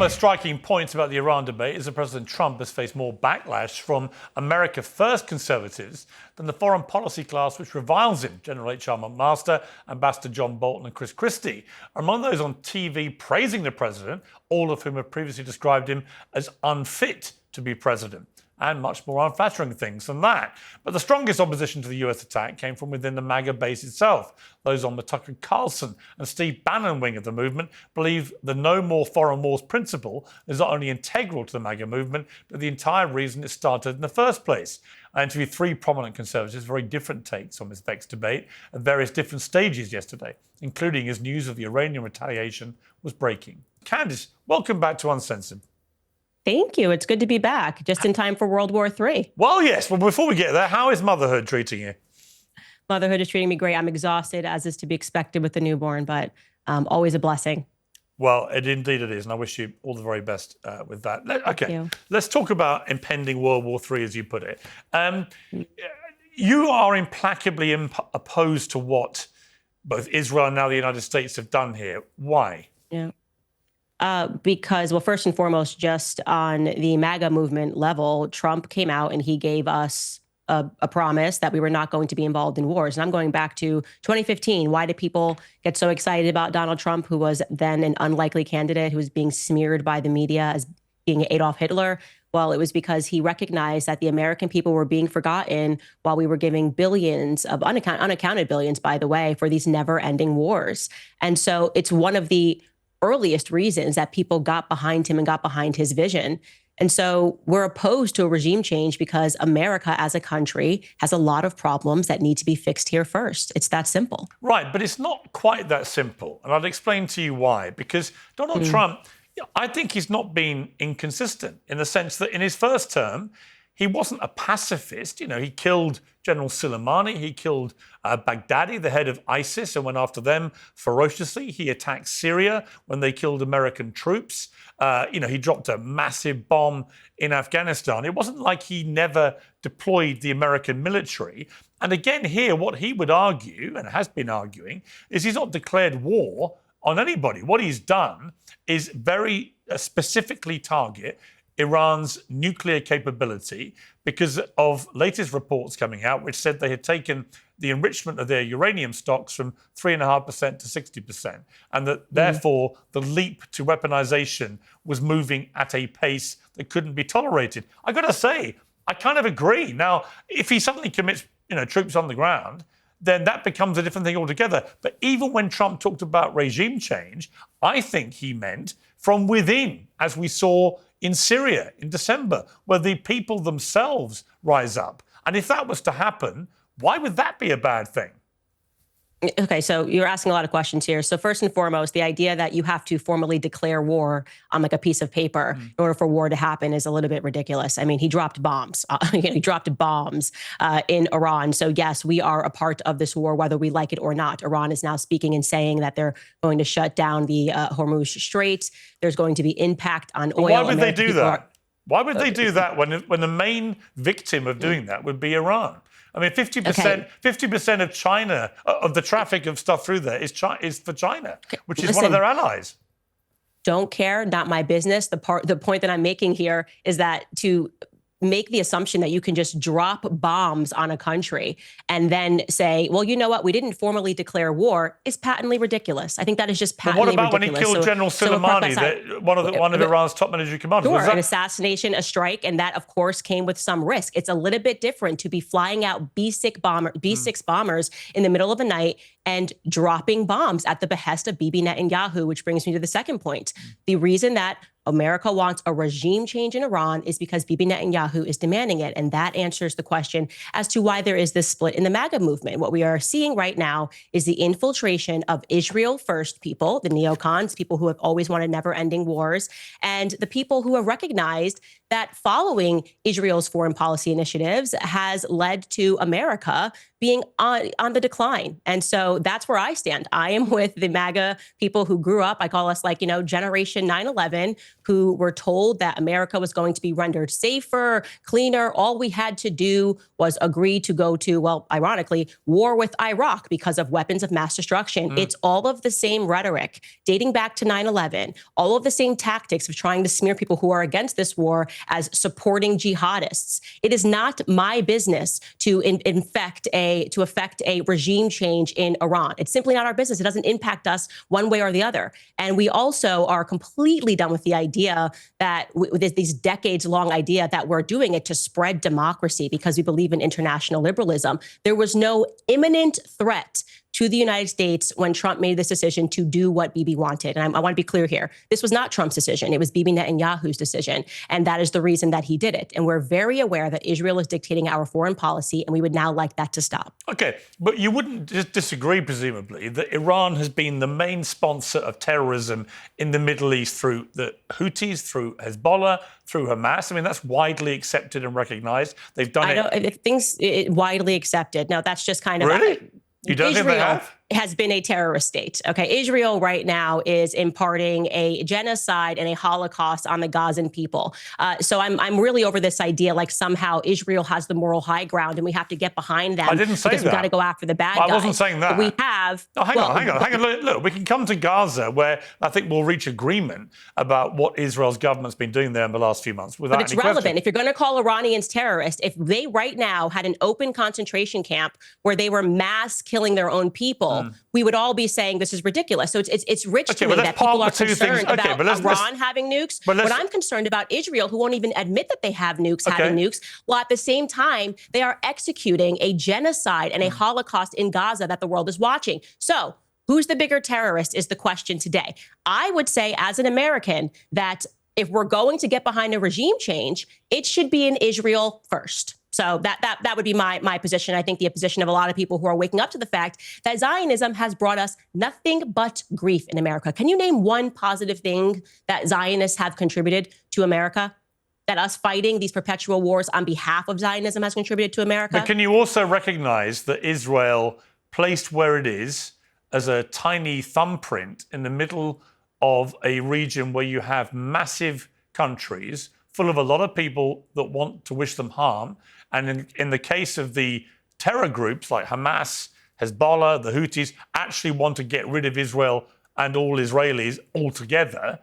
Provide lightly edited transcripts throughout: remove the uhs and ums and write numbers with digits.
Most striking points about the Iran debate is that President Trump has faced more backlash from America First conservatives than the foreign policy class which reviles him. General H.R. McMaster, Ambassador John Bolton and Chris Christie are among those on TV praising the president, all of whom have previously described him as unfit to be president, and much more unflattering things than that. But the strongest opposition to the US attack came from within the MAGA base itself. Those on the Tucker Carlson and Steve Bannon wing of the movement believe the no more foreign wars principle is not only integral to the MAGA movement, but the entire reason it started in the first place. I interviewed three prominent conservatives, very different takes on this vexed debate at various different stages yesterday, including as news of the Iranian retaliation was breaking. Candice, welcome back to Uncensored. Thank you. It's good to be back, just in time for World War III. Well, yes. Well, before we get there, how is motherhood treating you? Motherhood is treating me great. I'm exhausted, as is to be expected with the newborn, but always a blessing. Well, indeed it is, and I wish you all the very best with that. Okay, you. Let's talk about impending World War III, as you put it. You are implacably opposed to what both Israel and now the United States have done here. Why? Yeah. Because, well, first and foremost, just on the MAGA movement level, Trump came out and he gave us a promise that we were not going to be involved in wars. And I'm going back to 2015. Why did people get so excited about Donald Trump, who was then an unlikely candidate, who was being smeared by the media as being Adolf Hitler? Well, it was because he recognized that the American people were being forgotten while we were giving billions of unaccounted billions, by the way, for these never-ending wars. And so it's one of the earliest reasons that people got behind him and got behind his vision. And so we're opposed to a regime change because America as a country has a lot of problems that need to be fixed here first. It's that simple. Right, but it's not quite that simple. And I'll explain to you why. Because Donald Trump, I think he's not been inconsistent in the sense that in his first term, he wasn't a pacifist. You know, he killed General Soleimani. He killed Baghdadi, the head of ISIS, and went after them ferociously. He attacked Syria when they killed American troops. He dropped a massive bomb in Afghanistan. It wasn't like he never deployed the American military. And again, here, what he would argue, and has been arguing, is he's not declared war on anybody. What he's done is very specifically target Iran's nuclear capability because of latest reports coming out, which said they had taken the enrichment of their uranium stocks from 3.5% to 60%, and that therefore the leap to weaponization was moving at a pace that couldn't be tolerated. I got to say, I kind of agree. Now, if he suddenly commits, troops on the ground, then that becomes a different thing altogether. But even when Trump talked about regime change, I think he meant from within, as we saw in Syria in December, where the people themselves rise up. And if that was to happen, why would that be a bad thing? Okay, so you're asking a lot of questions here. So first and foremost, the idea that you have to formally declare war on like a piece of paper in order for war to happen is a little bit ridiculous. I mean, he dropped bombs. He dropped bombs in Iran. So yes, we are a part of this war, whether we like it or not. Iran is now speaking and saying that they're going to shut down the Hormuz Strait. There's going to be impact on oil. Why would they do that? Why would they do that when the main victim of doing that would be Iran? I mean, 50% of China, of the traffic of stuff through there is for China, which is one of their allies. Don't care, not my business. The point that I'm making here is that to make the assumption that you can just drop bombs on a country and then say, well, you know what, we didn't formally declare war is patently ridiculous. I think that is just patently ridiculous. What about when he killed General Soleimani, one of Iran's top military commanders? Sure, an assassination, a strike, and that, of course, came with some risk. It's a little bit different to be flying out B-6 bombers in the middle of the night and dropping bombs at the behest of Bibi Netanyahu, which brings me to the second point. The reason that America wants a regime change in Iran is because Bibi Netanyahu is demanding it. And that answers the question as to why there is this split in the MAGA movement. What we are seeing right now is the infiltration of Israel first people, the neocons, people who have always wanted never-ending wars, and the people who have recognized that following Israel's foreign policy initiatives has led to America being on the decline. And so that's where I stand. I am with the MAGA people who grew up, I call us like, Generation 9/11, who were told that America was going to be rendered safer, cleaner. All we had to do was agree to go to, well, ironically, war with Iraq because of weapons of mass destruction. It's all of the same rhetoric dating back to 9/11, all of the same tactics of trying to smear people who are against this war as supporting jihadists. It is not my business to affect a regime change in Iran. It's simply not our business. It doesn't impact us one way or the other. And we also are completely done with the idea that with these decades-long idea that we're doing it to spread democracy because we believe in international liberalism. There was no imminent threat to the United States when Trump made this decision to do what Bibi wanted. And I want to be clear here. This was not Trump's decision. It was Bibi Netanyahu's decision. And that is the reason that he did it. And we're very aware that Israel is dictating our foreign policy, and we would now like that to stop. Okay, but you wouldn't disagree, presumably, that Iran has been the main sponsor of terrorism in the Middle East through the Houthis, through Hezbollah, through Hamas. I mean, that's widely accepted and recognized. They've done Widely accepted. Now, that's just kind of... Really? You don't think they have? Has been a terrorist state. Okay, Israel right now is imparting a genocide and a Holocaust on the Gazan people. So I'm really over this idea like somehow Israel has the moral high ground and we have to get behind them. I didn't say because that. We've got to go after the bad guys. I wasn't saying that. But we have. Oh, hang on. Look, we can come to Gaza where I think we'll reach agreement about what Israel's government's been doing there in the last few months. Without but it's any relevant. question. If you're going to call Iranians terrorists, if they right now had an open concentration camp where they were mass killing their own people, we would all be saying this is ridiculous. So it's rich to me that people are concerned about Iran having nukes. But I'm concerned about Israel, who won't even admit that they have nukes, having nukes, while at the same time they are executing a genocide and a Holocaust in Gaza that the world is watching. So who's the bigger terrorist is the question today. I would say as an American that if we're going to get behind a regime change, it should be in Israel first. So that would be my position. I think the position of a lot of people who are waking up to the fact that Zionism has brought us nothing but grief in America. Can you name one positive thing that Zionists have contributed to America? That us fighting these perpetual wars on behalf of Zionism has contributed to America? But can you also recognize that Israel, placed where it is as a tiny thumbprint in the middle of a region where you have massive countries full of a lot of people that want to wish them harm, and in the case of the terror groups like Hamas, Hezbollah, the Houthis, actually want to get rid of Israel and all Israelis altogether,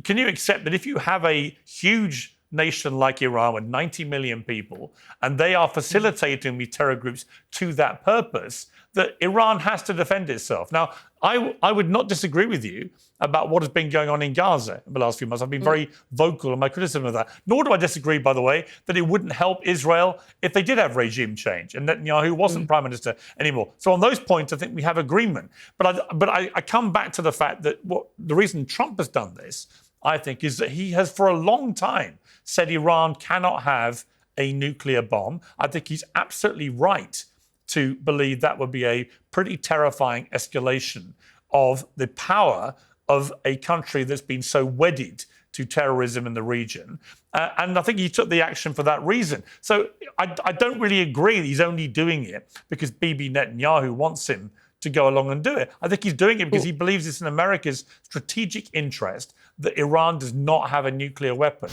can you accept that if you have a huge nation like Iran with 90 million people, and they are facilitating these terror groups to that purpose, that Iran has to defend itself? Now, I would not disagree with you about what has been going on in Gaza in the last few months. I've been very vocal in my criticism of that. Nor do I disagree, by the way, that it wouldn't help Israel if they did have regime change and Netanyahu wasn't prime minister anymore. So on those points, I think we have agreement. But I come back to the fact that the reason Trump has done this, I think, is that he has for a long time said Iran cannot have a nuclear bomb. I think he's absolutely right to believe that would be a pretty terrifying escalation of the power of a country that's been so wedded to terrorism in the region. And I think he took the action for that reason. So I don't really agree that he's only doing it because Bibi Netanyahu wants him to go along and do it. I think he's doing it because he believes it's in America's strategic interest that Iran does not have a nuclear weapon.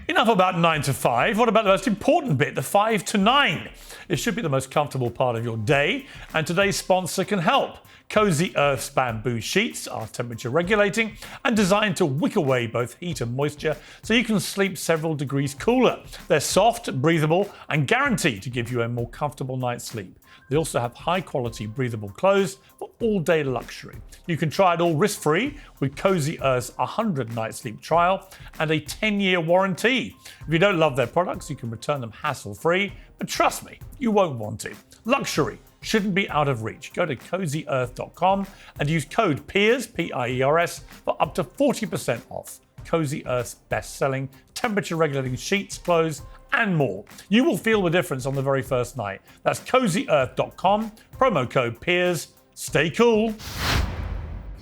Enough about 9 to 5. What about the most important bit, the 5 to 9? It should be the most comfortable part of your day, and today's sponsor can help. Cozy Earth's bamboo sheets are temperature regulating and designed to wick away both heat and moisture so you can sleep several degrees cooler. They're soft, breathable, and guaranteed to give you a more comfortable night's sleep. They also have high-quality breathable clothes for all-day luxury. You can try it all risk-free with Cozy Earth's 100-night sleep trial and a 10-year warranty. If you don't love their products, you can return them hassle-free, but trust me, you won't want to. Luxury shouldn't be out of reach. Go to CozyEarth.com and use code PIERS, P-I-E-R-S, for up to 40% off. Cozy Earth's best-selling, temperature-regulating sheets, clothes, and more. You will feel the difference on the very first night. That's CozyEarth.com, promo code PIERS. Stay cool.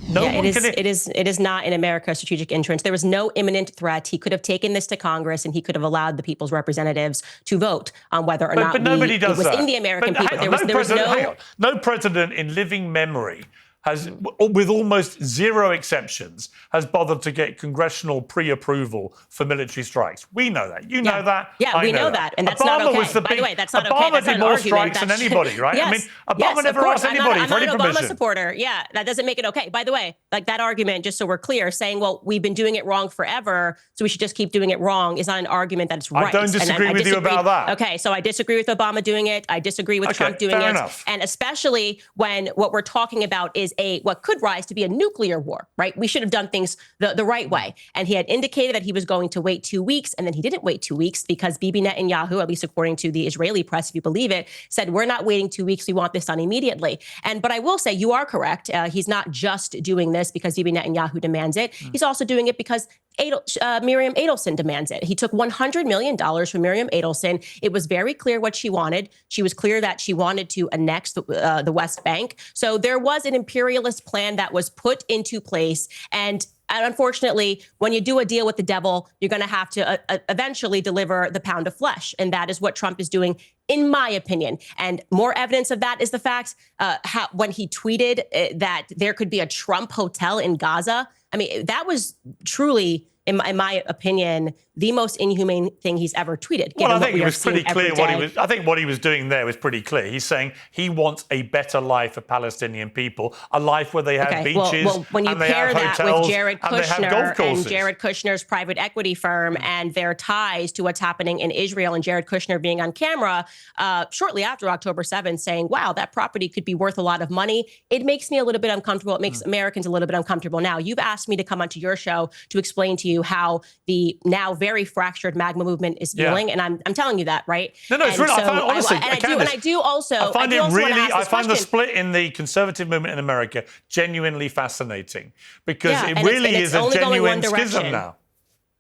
No Yeah, one it is. can. It is not in America's strategic interest. There was no imminent threat. He could have taken this to Congress, and he could have allowed the people's representatives to vote on whether or not But nobody does it was that. in the American But people. hang on, hang on. No president in living memory has, with almost zero exceptions, has bothered to get congressional pre-approval for military strikes. We know that. You know that. Yeah, we know that. And that's not okay. By the way, that's not okay. Obama That's did not more an argument. strikes than anybody, right? Yes. I mean, Obama never asked anybody for any I'm not an permission. Obama supporter. Yeah, that doesn't make it okay. By the way, like that argument, just so we're clear, saying, well, we've been doing it wrong forever, so we should just keep doing it wrong is not an argument that's right. I don't disagree with you about that. Okay, so I disagree with Obama doing it. I disagree with Trump doing it. Enough. And especially when what we're talking about is what could rise to be a nuclear war, right? We should have done things the right way. And he had indicated that he was going to wait 2 weeks, and then he didn't wait 2 weeks because Bibi Netanyahu, at least according to the Israeli press, if you believe it, said, we're not waiting 2 weeks. We want this done immediately. But I will say you are correct. He's not just doing this because Bibi Netanyahu demands it. He's also doing it because Miriam Adelson demands it. He took $100 million from Miriam Adelson. It was very clear what she wanted. She was clear that she wanted to annex the West Bank. So there was an imperialist plan that was put into place. And unfortunately, when you do a deal with the devil, you're going to have to eventually deliver the pound of flesh. And that is what Trump is doing, in my opinion. And more evidence of that is the fact when he tweeted that there could be a Trump hotel in Gaza. I mean, that was truly, in my opinion, the most inhumane thing he's ever tweeted. Well, I think it was pretty clear what he was. I think what he was doing there was pretty clear. He's saying he wants a better life for Palestinian people, a life where they have beaches, well, when you and they pair have that hotels, with Jared and they have golf Kushner courses. and Jared Kushner's private equity firm and their ties to what's happening in Israel, and Jared Kushner being on camera shortly after October 7th saying, wow, that property could be worth a lot of money, it makes me a little bit uncomfortable. It makes Americans a little bit uncomfortable. Now, you've asked me to come onto your show to explain to you how the now very fractured MAGA movement is feeling, and I'm telling you that, right? No, it's really. I find, honestly, I do also. I find the split in the conservative movement in America genuinely fascinating because it really is a genuine schism now.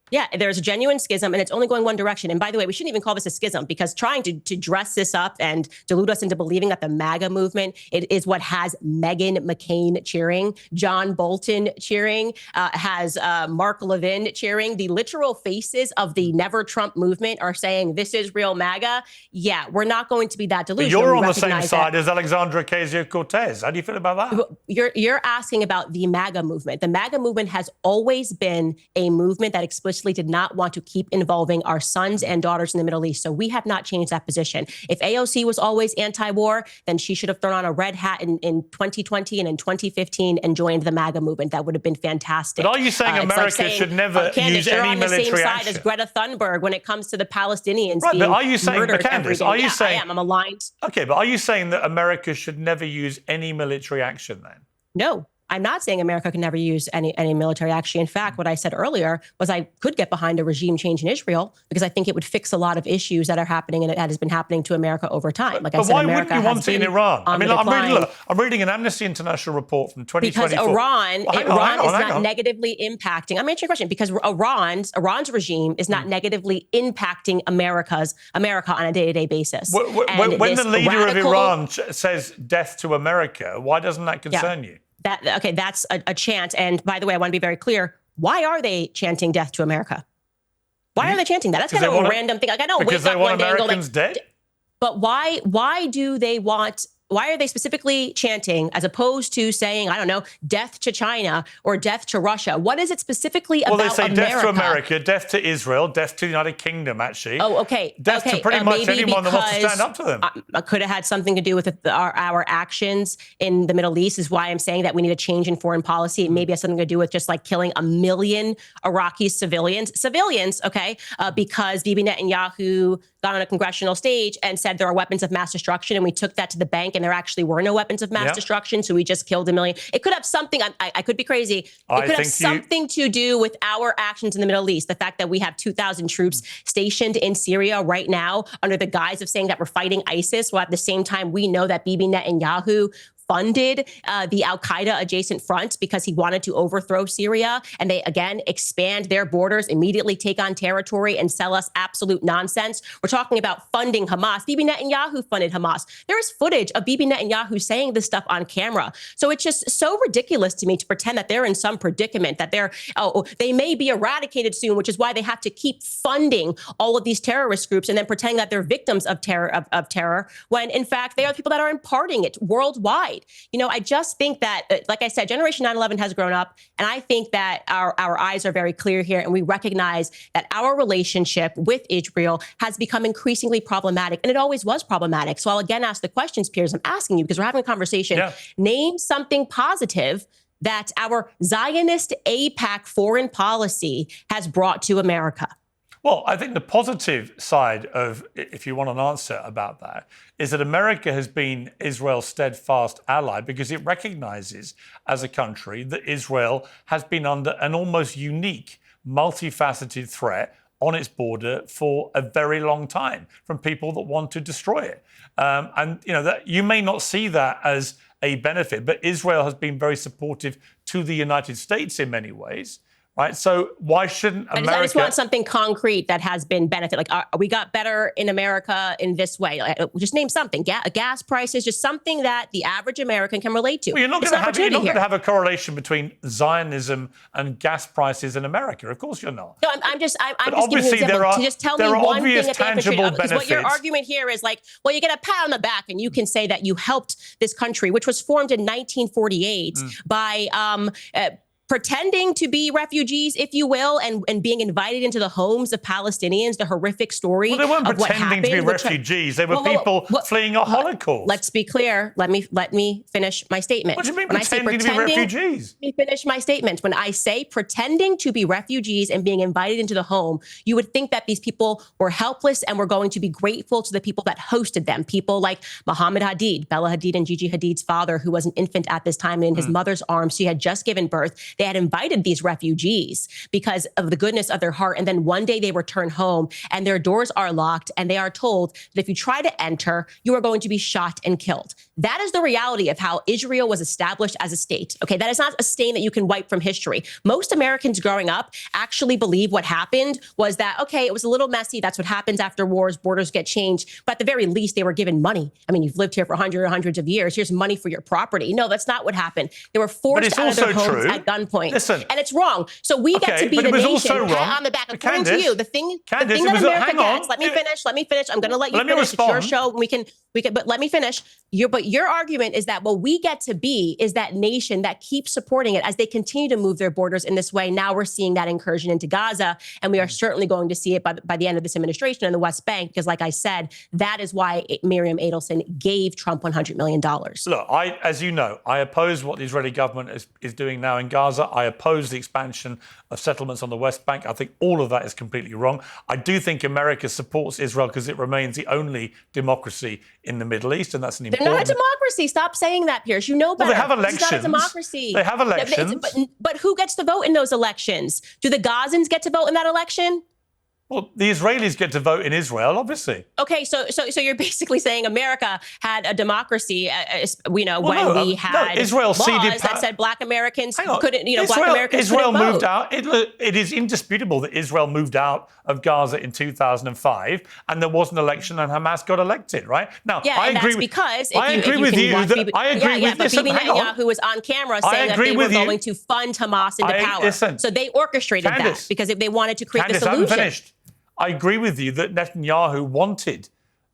Yeah, there's a genuine schism, and it's only going one direction. And by the way, we shouldn't even call this a schism because trying to dress this up and delude us into believing that the MAGA movement is what has Meghan McCain cheering, John Bolton cheering, has Mark Levin cheering. The literal faces of the Never Trump movement are saying this is real MAGA. Yeah, we're not going to be that delusional. But you're on the same side as Alexandra Ocasio-Cortez. How do you feel about that? You're asking about the MAGA movement. The MAGA movement has always been a movement that explicitly did not want to keep involving our sons and daughters in the Middle East. So we have not changed that position. If AOC was always anti-war, then she should have thrown on a red hat in 2020 and in 2015 and joined the MAGA movement. That would have been fantastic. But are you saying America should never use any military action? You're on the same side as Greta Thunberg when it comes to the Palestinians being but are you saying, murdered Candace, every day. are you Yeah, saying, I am. I'm aligned. Okay, but are you saying that America should never use any military action then? No. I'm not saying America can never use any military action. In fact, what I said earlier was I could get behind a regime change in Israel because I think it would fix a lot of issues that are happening and it has been happening to America over time. Like I said, why America wouldn't you want it in Iran? I mean, I'm reading an Amnesty International report from 2024. Because Iran is not negatively impacting. I'm answering your question because Iran's regime is not negatively impacting America on a day-to-day basis. When the leader of Iran says death to America, why doesn't that concern you? That's a chant. And by the way, I want to be very clear. Why are they chanting death to America? Why are they chanting that? That's kind of a random thing. Like I know because they want Americans dead. But why do they want? Why are they specifically chanting as opposed to saying, I don't know, death to China or death to Russia? What is it specifically about America? Well, they say death to America, death to Israel, death to the United Kingdom, actually. Oh, okay. Death to pretty much anyone that wants to stand up to them. Could have had something to do with our actions in the Middle East is why I'm saying that we need a change in foreign policy. It maybe has something to do with just like killing 1 million Iraqi civilians, okay, because Bibi Netanyahu got on a congressional stage and said there are weapons of mass destruction, and we took that to the bank, and there actually were no weapons of mass destruction, so we just killed 1 million. It could have something, I could be crazy, it could have something to do with our actions in the Middle East. The fact that we have 2,000 troops stationed in Syria right now under the guise of saying that we're fighting ISIS, while at the same time we know that Bibi Netanyahu funded the al-Qaeda adjacent front because he wanted to overthrow Syria, and they again expand their borders, immediately take on territory and sell us absolute nonsense. We're talking about funding Hamas. Bibi Netanyahu funded Hamas. There is footage of Bibi Netanyahu saying this stuff on camera. So it's just so ridiculous to me to pretend that they're in some predicament, that they may be eradicated soon, which is why they have to keep funding all of these terrorist groups and then pretending that they're victims of terror, when in fact they are the people that are imparting it worldwide. I just think that, like I said, Generation 9/11 has grown up, and I think that our eyes are very clear here, and we recognize that our relationship with Israel has become increasingly problematic, and it always was problematic. So I'll again ask the questions, Piers. I'm asking you because we're having a conversation. Yeah. Name something positive that our Zionist AIPAC foreign policy has brought to America. Well, I think the positive side of, if you want an answer about that, is that America has been Israel's steadfast ally because it recognizes as a country that Israel has been under an almost unique, multifaceted threat on its border for a very long time from people that want to destroy it. That you may not see that as a benefit, but Israel has been very supportive to the United States in many ways. Right. So why shouldn't America? I just want something concrete that has been benefit. Like, we got better in America in this way. Just name something. Gas prices, just something that the average American can relate to. Well, you're not going to have a correlation between Zionism and gas prices in America. Of course, you're not. No, I'm just giving you obviously an example. To just tell me one thing that tangible benefits. Because what your argument here is like, well, you get a pat on the back and you can say that you helped this country, which was formed in 1948 by pretending to be refugees, if you will, and being invited into the homes of Palestinians, the horrific story of what happened. Well, they weren't pretending to be refugees. They were people fleeing a Holocaust. Let's be clear. Let me finish my statement. What do you mean pretending to be refugees? Let me finish my statement. When I say pretending to be refugees and being invited into the home, you would think that these people were helpless and were going to be grateful to the people that hosted them. People like Mohammed Hadid, Bella Hadid and Gigi Hadid's father, who was an infant at this time in his mother's arms. She had just given birth. They had invited these refugees because of the goodness of their heart. And then one day they return home and their doors are locked and they are told that if you try to enter, you are going to be shot and killed. That is the reality of how Israel was established as a state. Okay, that is not a stain that you can wipe from history. Most Americans growing up actually believe what happened was that, okay, it was a little messy. That's what happens after wars. Borders get changed. But at the very least, they were given money. I mean, you've lived here for hundreds of years. Here's money for your property. No, that's not what happened. They were forced out of their homes at gunpoint. Listen, and it's wrong. So we get to be the nation pat on the back. According to you, the thing that America gets. Let me finish. I'm going to let you finish. It's your show. We can. But let me finish. Your argument is that what we get to be is that nation that keeps supporting it as they continue to move their borders in this way. Now we're seeing that incursion into Gaza, and we are certainly going to see it by the end of this administration in the West Bank. Because, like I said, that is why Miriam Adelson gave Trump $100 million. Look, as you know, I oppose what the Israeli government is doing now in Gaza. I oppose the expansion of settlements on the West Bank. I think all of that is completely wrong. I do think America supports Israel because it remains the only democracy in the Middle East, and that's an important... They're not a democracy. Stop saying that, Piers. You know better. Well, they have elections. It's not a democracy. They have elections. But who gets to vote in those elections? Do the Gazans get to vote in that election? Well, the Israelis get to vote in Israel, obviously. Okay, so you're basically saying America had a democracy, we had Israel laws that said Black Americans couldn't, Black Americans Israel couldn't moved vote. out. It is indisputable that Israel moved out of Gaza in 2005, and there was an election, and Hamas got elected. Right now, yeah, I and agree. that's because I agree with you. I agree with but Bibi Netanyahu was on camera saying that they were going to fund Hamas into power. So they orchestrated that because they wanted to create the solution. I'm finished. I agree with you that Netanyahu wanted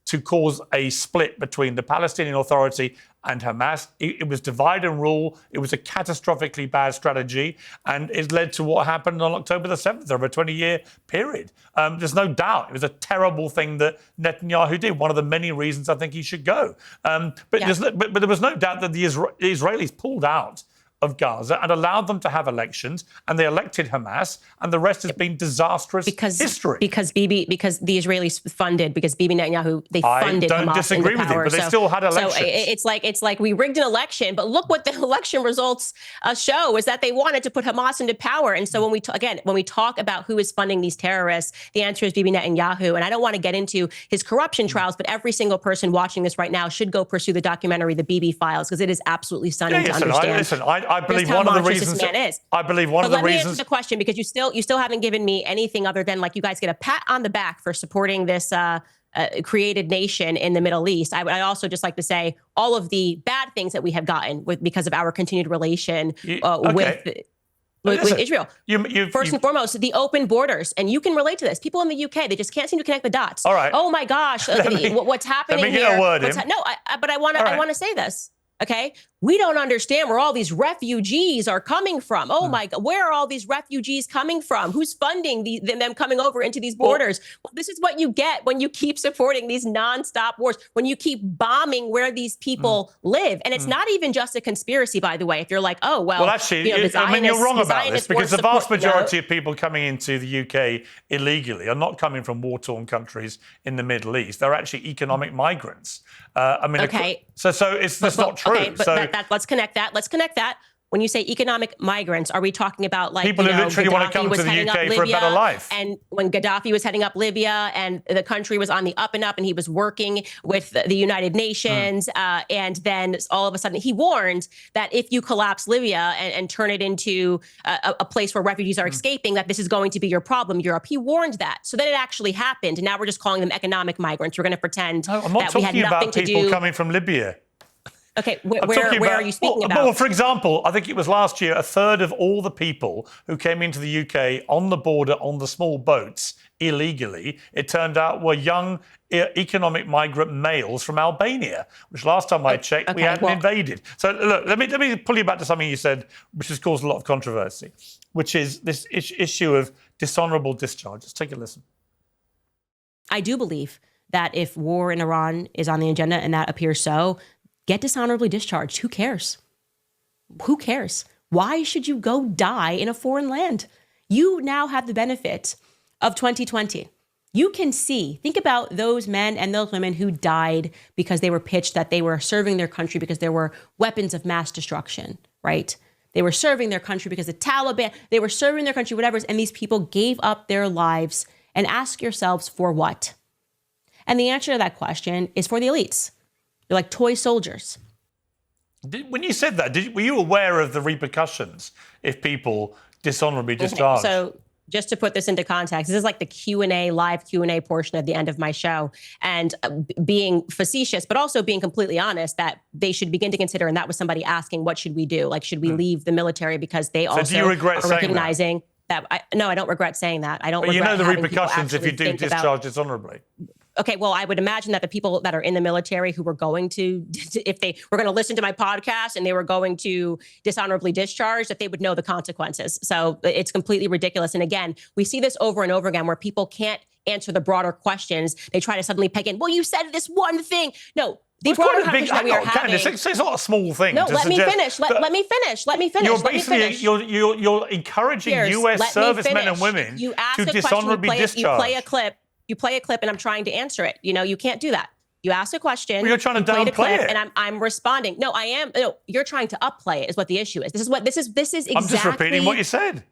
to cause a split between the Palestinian Authority and Hamas. It was divide and rule. It was a catastrophically bad strategy, and it led to what happened on October the 7th over a 20-year period. There's no doubt it was a terrible thing that Netanyahu did, one of the many reasons I think he should go. But there was no doubt that the Israelis pulled out of Gaza and allowed them to have elections, and they elected Hamas, and the rest has been disastrous history. Because the Israelis funded, because Bibi Netanyahu, they funded Hamas. I don't disagree with you, but they still had elections. So it's like we rigged an election, but look what the election results show is that they wanted to put Hamas into power. And so when we talk about who is funding these terrorists, the answer is Bibi Netanyahu. And I don't want to get into his corruption trials, but every single person watching this right now should go pursue the documentary, The Bibi Files, because it is absolutely stunning to understand. I believe one of the reasons. I believe one of the reasons. Let me answer the question, because you still haven't given me anything other than like you guys get a pat on the back for supporting this created nation in the Middle East. I also just like to say all of the bad things that we have gotten because of our continued relation with Israel. First and foremost, the open borders. And you can relate to this. People in the UK, they just can't seem to connect the dots. All right. Oh my gosh, what's happening here? Get a word in. But I want to say this. Okay, we don't understand where all these refugees are coming from. Oh my God, where are all these refugees coming from? Who's funding them coming over into these borders? Well, this is what you get when you keep supporting these nonstop wars, when you keep bombing where these people live. And it's not even just a conspiracy, by the way. If you're like, oh, well actually, you're wrong about this, because the vast majority of people coming into the UK illegally are not coming from war-torn countries in the Middle East. They're actually economic migrants. Okay. So that's not true. Okay, but let's connect that. Let's connect that. When you say economic migrants, are we talking about like people who literally want to come to the UK for a better life? And when Gaddafi was heading up Libya and the country was on the up and up, and he was working with the United Nations, and then all of a sudden he warned that if you collapse Libya and turn it into a place where refugees are escaping, that this is going to be your problem, Europe. He warned that. So then it actually happened, and now we're just calling them economic migrants. We're going to pretend that we had nothing to do. I'm not talking about people coming from Libya. Okay, where are you speaking about? Well, for example, I think it was last year, a third of all the people who came into the UK on the border on the small boats illegally, it turned out were young economic migrant males from Albania, which last time I checked, we hadn't invaded. So look, let me pull you back to something you said, which has caused a lot of controversy, which is this issue of dishonorable discharges. Take a listen. I do believe that if war in Iran is on the agenda, and that appears so, get dishonorably discharged. Who cares? Who cares? Why should you go die in a foreign land? You now have the benefit of 2020. You can think about those men and those women who died because they were pitched that they were serving their country because there were weapons of mass destruction, right? They were serving their country because the Taliban, they were serving their country, whatever, and these people gave up their lives. And ask yourselves, for what? And the answer to that question is for the elites. They're like toy soldiers. When you said that, were you aware of the repercussions if people dishonorably discharged? So just to put this into context, this is like the live Q&A portion at the end of my show. And being facetious, but also being completely honest, that they should begin to consider, and that was somebody asking, what should we do? Like, should we leave the military? Because they also do you regret are recognizing that? No, I don't regret saying that. I don't But regret you know the repercussions if you do discharge dishonorably. Okay, well, I would imagine that the people that are in the military who were going to, if they were going to listen to my podcast and they were going to dishonorably discharge, that they would know the consequences. So it's completely ridiculous. And again, we see this over and over again where people can't answer the broader questions. They try to suddenly peg in, well, you said this one thing. No. The broader conversation that we are having. It's not a small thing. No, let me finish. Let me finish. You're basically you're encouraging U.S. servicemen and women to dishonorably discharge. You play a clip, and I'm trying to answer it. You can't do that. You ask a question. Well, you're trying to downplay it, and I'm responding. No, I am. No, you're trying to upplay it. Is what the issue is. This is exactly. I'm just repeating what you said.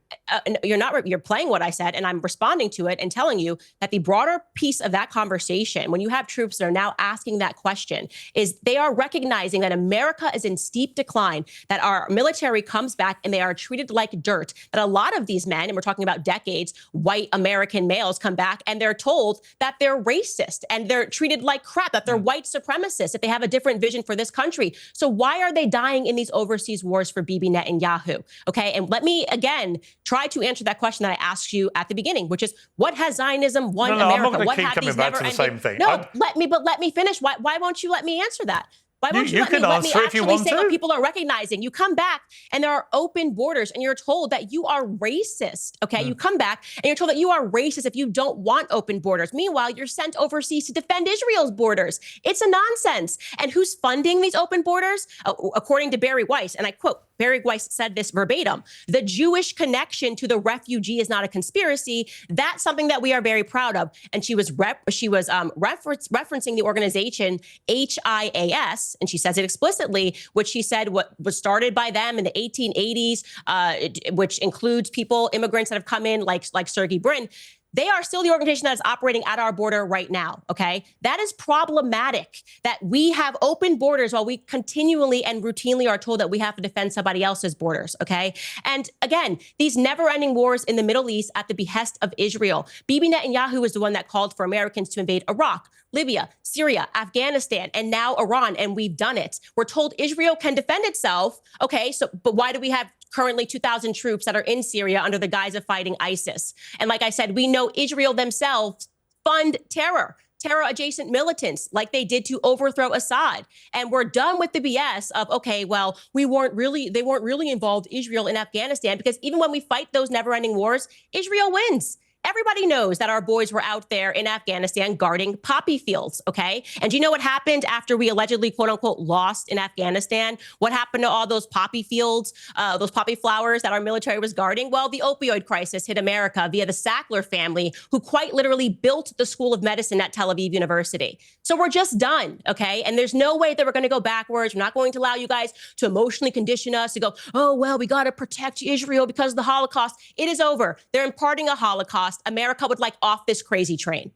No, you're not. You're playing what I said, and I'm responding to it and telling you that the broader piece of that conversation, when you have troops that are now asking that question, is they are recognizing that America is in steep decline, that our military comes back and they are treated like dirt, that a lot of these men, and we're talking about decades, white American males come back and they're told that they're racist and they're treated like crap, that they're white supremacists, that they have a different vision for this country. So why are they dying in these overseas wars for Bibi Netanyahu? Okay, and let me again try to answer that question that I asked you at the beginning, which is, what has Zionism won America? I'm not going what to keep coming back to the same thing. No, let me finish. Why won't you let me answer that? Why won't you let me actually say what people are recognizing? You come back and there are open borders and you're told that you are racist, okay? You come back and you're told that you are racist if you don't want open borders. Meanwhile, you're sent overseas to defend Israel's borders. It's a nonsense. And who's funding these open borders? According to Barry Weiss, and I quote, Barry Weiss said this verbatim. The Jewish connection to the refugee is not a conspiracy. That's something that we are very proud of. And she was referencing the organization HIAS, and she says it explicitly, which she said what was started by them in the 1880s, which includes immigrants that have come in like Sergey Brin. They are still the organization that is operating at our border right now, okay? That is problematic that we have open borders while we continually and routinely are told that we have to defend somebody else's borders, okay? And again, these never-ending wars in the Middle East at the behest of Israel. Bibi Netanyahu is the one that called for Americans to invade Iraq, Libya, Syria, Afghanistan, and now Iran, and we've done it. We're told Israel can defend itself, okay? But why do we have currently 2,000 troops that are in Syria under the guise of fighting ISIS? And like I said, we know Israel themselves fund terror-adjacent militants like they did to overthrow Assad. And we're done with the BS of, okay, well, they weren't really involved, Israel, in Afghanistan, because even when we fight those never-ending wars, Israel wins. Everybody knows that our boys were out there in Afghanistan guarding poppy fields, okay? And do you know what happened after we allegedly, quote unquote, lost in Afghanistan? What happened to all those poppy fields, those poppy flowers that our military was guarding? Well, the opioid crisis hit America via the Sackler family, who quite literally built the School of Medicine at Tel Aviv University. So we're just done, okay? And there's no way that we're going to go backwards. We're not going to allow you guys to emotionally condition us to go, oh, well, we got to protect Israel because of the Holocaust. It is over. They're imparting a Holocaust. America would like off this crazy train.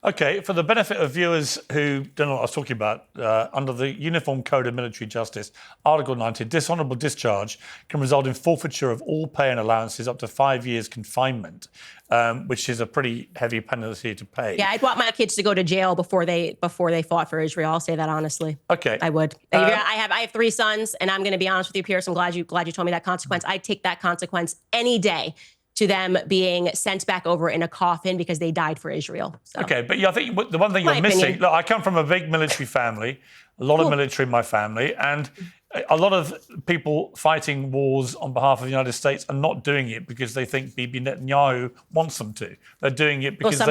Okay, for the benefit of viewers who don't know what I was talking about, under the Uniform Code of Military Justice, Article 90, dishonourable discharge can result in forfeiture of all pay and allowances up to 5 years confinement, which is a pretty heavy penalty to pay. Yeah, I'd want my kids to go to jail before they fought for Israel. I'll say that honestly. Okay, I would. I have 3 sons, and I'm going to be honest with you, Pierce. I'm glad you told me that consequence. I'd take that consequence any day to them being sent back over in a coffin because they died for Israel. So. Okay, but I think the one thing you're missing, look, I come from a big military family, a lot of military in my family, and a lot of people fighting wars on behalf of the United States are not doing it because they think Bibi Netanyahu wants them to. They're doing it because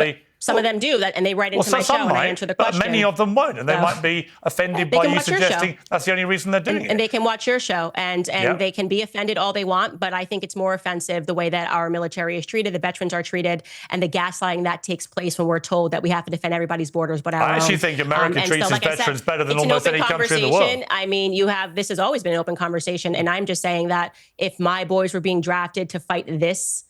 some of them do that, and they write into my show and I answer the question. But many of them won't, and they might be offended by you suggesting that's the only reason they're doing it. And they can watch your show, and they can be offended all they want, but I think it's more offensive the way that our military is treated, the veterans are treated, and the gaslighting that takes place when we're told that we have to defend everybody's borders but our own. I actually think America treats its veterans better than almost any country in the world. I mean, this has always been an open conversation, and I'm just saying that if my boys were being drafted to fight this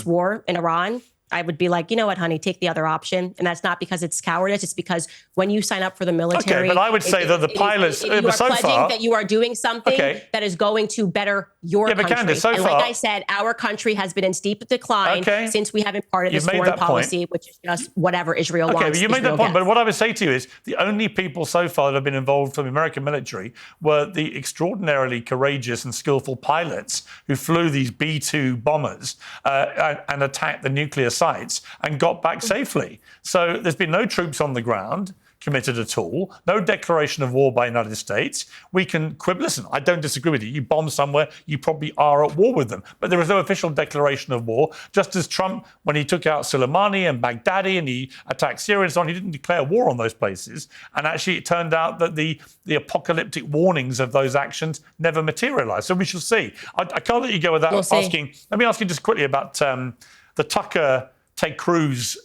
war in Iran, I would be like, you know what, honey, take the other option. And that's not because it's cowardice. It's because when you sign up for the military. Okay, but I would say that the pilots, you are pledging that you are doing something that is going to better your country. Candace, and like I said, our country has been in steep decline since we have imparted this foreign policy, which is just whatever Israel wants. Okay, but you made that point. But what I would say to you is the only people so far that have been involved from the American military were the extraordinarily courageous and skillful pilots who flew these B-2 bombers and attacked the nuclear sites and got back safely. So there's been no troops on the ground committed at all, no declaration of war by the United States. We can quibble. Listen, I don't disagree with you. You bomb somewhere, you probably are at war with them. But there is no official declaration of war, just as Trump, when he took out Soleimani and Baghdadi and he attacked Syria and so on, he didn't declare war on those places. And actually, it turned out that the apocalyptic warnings of those actions never materialized. So we shall see. I can't let you go without asking. Let me ask you just quickly about the Tucker-Ted Cruz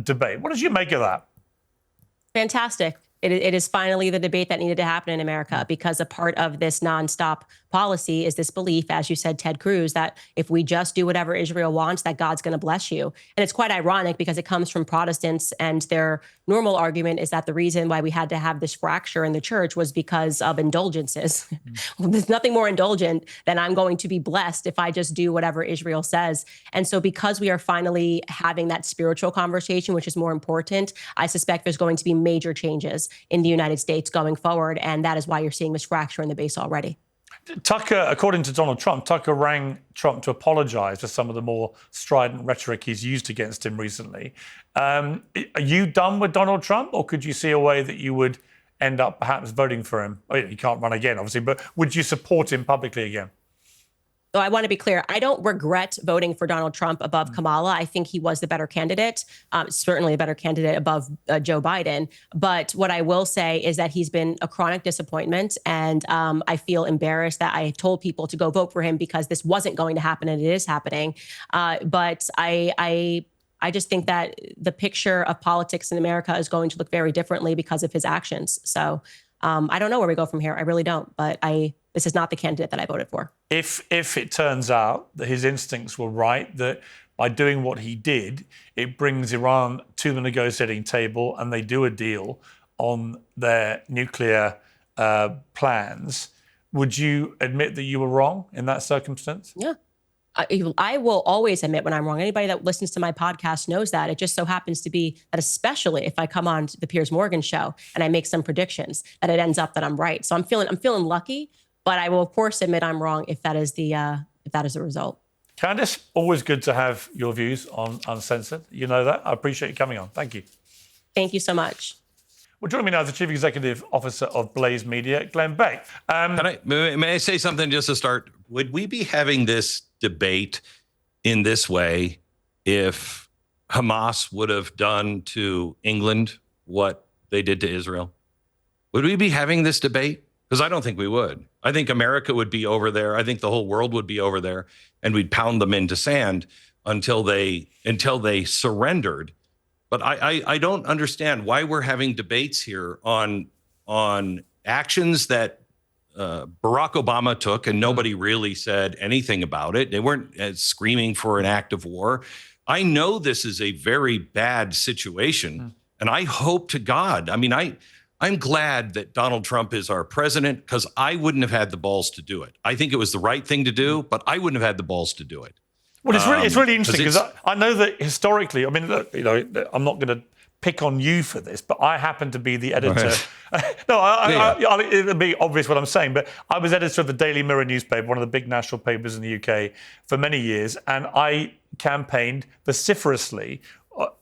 debate. What did you make of that? Fantastic. It is finally the debate that needed to happen in America, because a part of this nonstop policy is this belief, as you said, Ted Cruz, that if we just do whatever Israel wants, that God's going to bless you. And it's quite ironic because it comes from Protestants, and their normal argument is that the reason why we had to have this fracture in the church was because of indulgences. There's nothing more indulgent than I'm going to be blessed if I just do whatever Israel says. And so because we are finally having that spiritual conversation, which is more important, I suspect there's going to be major changes in the United States going forward. And that is why you're seeing this fracture in the base already. Tucker, according to Donald Trump, Tucker rang Trump to apologize for some of the more strident rhetoric he's used against him recently. Are you done with Donald Trump, or could you see a way that you would end up perhaps voting for him? Oh, he can't run again, obviously, but would you support him publicly again? So I want to be clear. I don't regret voting for Donald Trump above Kamala. I think he was the better candidate, certainly a better candidate above Joe Biden. But what I will say is that he's been a chronic disappointment. And I feel embarrassed that I told people to go vote for him because this wasn't going to happen and it is happening. But I just think that the picture of politics in America is going to look very differently because of his actions. So I don't know where we go from here. I really don't. But this is not the candidate that I voted for. If it turns out that his instincts were right, that by doing what he did, it brings Iran to the negotiating table and they do a deal on their nuclear plans, would you admit that you were wrong in that circumstance? Yeah. I will always admit when I'm wrong. Anybody that listens to my podcast knows that. It just so happens to be that, especially if I come on to the Piers Morgan show and I make some predictions, that it ends up that I'm right. So I'm feeling lucky, but I will of course admit I'm wrong if that is the result. Candice, always good to have your views on Uncensored. You know that. I appreciate you coming on. Thank you. Thank you so much. Well, joining me now is the Chief Executive Officer of Blaze Media, Glenn Beck. May I say something just to start? Would we be having this debate in this way if Hamas would have done to England what they did to Israel? Would we be having this debate? Because I don't think we would. I think America would be over there. I think the whole world would be over there, and we'd pound them into sand until they surrendered. But I don't understand why we're having debates here on actions that Barack Obama took, and nobody really said anything about it. They weren't screaming for an act of war. I know this is a very bad situation, and I hope to God. I mean, I'm glad that Donald Trump is our president because I wouldn't have had the balls to do it. I think it was the right thing to do, but I wouldn't have had the balls to do it. Well, it's really interesting because I know that historically, I mean, look, you know, I'm not going to pick on you for this, but I happen to be the editor. No, it'll be obvious what I'm saying, but I was editor of the Daily Mirror newspaper, one of the big national papers in the UK, for many years, and I campaigned vociferously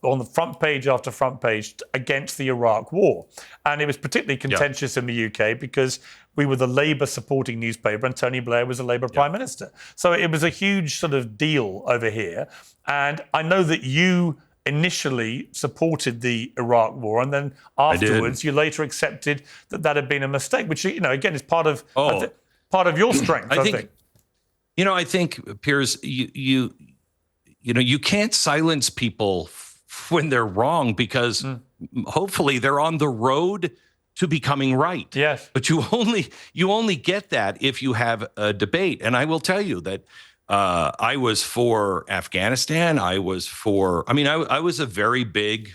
on the front page after front page against the Iraq war. And it was particularly contentious in the UK because we were the Labour supporting newspaper and Tony Blair was a Labour Prime Minister. So it was a huge sort of deal over here. And I know that you initially supported the Iraq war and then afterwards you later accepted that had been a mistake, which, you know, again, is part of your strength, I think. You know, I think, Piers, you can't silence people when they're wrong because hopefully they're on the road to becoming right. Yes. But you only get that if you have a debate. And I will tell you that I was for Afghanistan. I was a very big,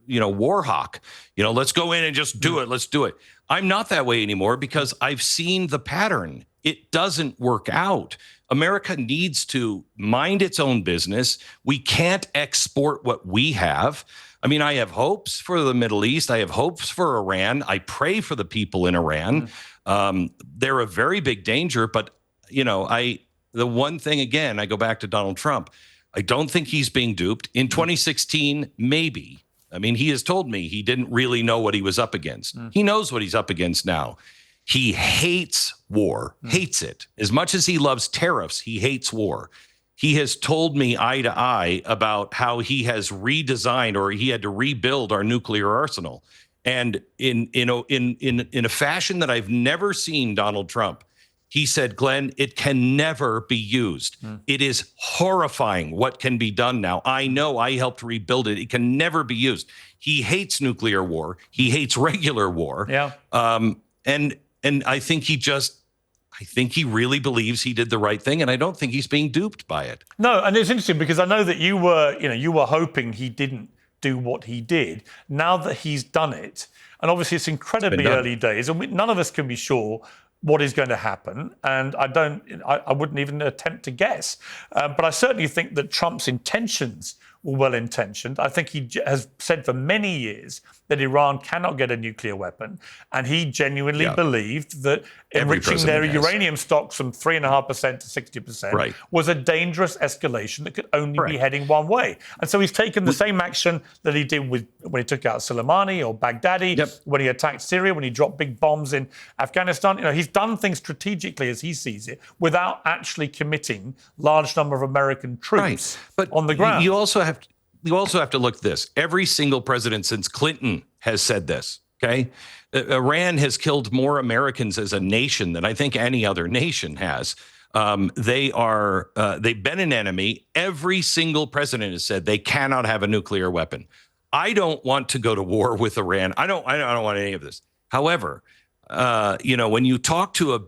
war hawk. Let's go in and just do it. Let's do it. I'm not that way anymore because I've seen the pattern. It doesn't work out. America needs to mind its own business. We can't export what we have. I mean, I have hopes for the Middle East. I have hopes for Iran. I pray for the people in Iran. They're a very big danger. But, the one thing, again, I go back to Donald Trump. I don't think he's being duped. In 2016, maybe. I mean, he has told me he didn't really know what he was up against. He knows what he's up against now. He hates war, hates it. As much as he loves tariffs, he hates war. He has told me eye to eye about how he has redesigned or he had to rebuild our nuclear arsenal. And in a fashion that I've never seen Donald Trump, he said, Glenn, it can never be used. It is horrifying what can be done now. I know I helped rebuild it. It can never be used. He hates nuclear war. He hates regular war. Yeah. And I think he really believes he did the right thing, and I don't think he's being duped by it. No, and it's interesting because I know that you were hoping he didn't do what he did. Now that he's done it, and obviously it's incredibly early days, and none of us can be sure what is going to happen, and I wouldn't even attempt to guess. But I certainly think that Trump's intentions were well-intentioned. I think he has said for many years that Iran cannot get a nuclear weapon, and he genuinely believed that enriching their uranium stocks from 3.5% to 60% was a dangerous escalation that could only be heading one way. And so he's taken the same action that he did when he took out Soleimani or Baghdadi, when he attacked Syria, when he dropped big bombs in Afghanistan. He's done things strategically as he sees it without actually committing large number of American troops on the ground. You also have to look at this. Every single president since Clinton has said this. Okay, Iran has killed more Americans as a nation than I think any other nation has. They've been an enemy. Every single president has said they cannot have a nuclear weapon. I don't want to go to war with Iran. I don't want any of this. However, when you talk to a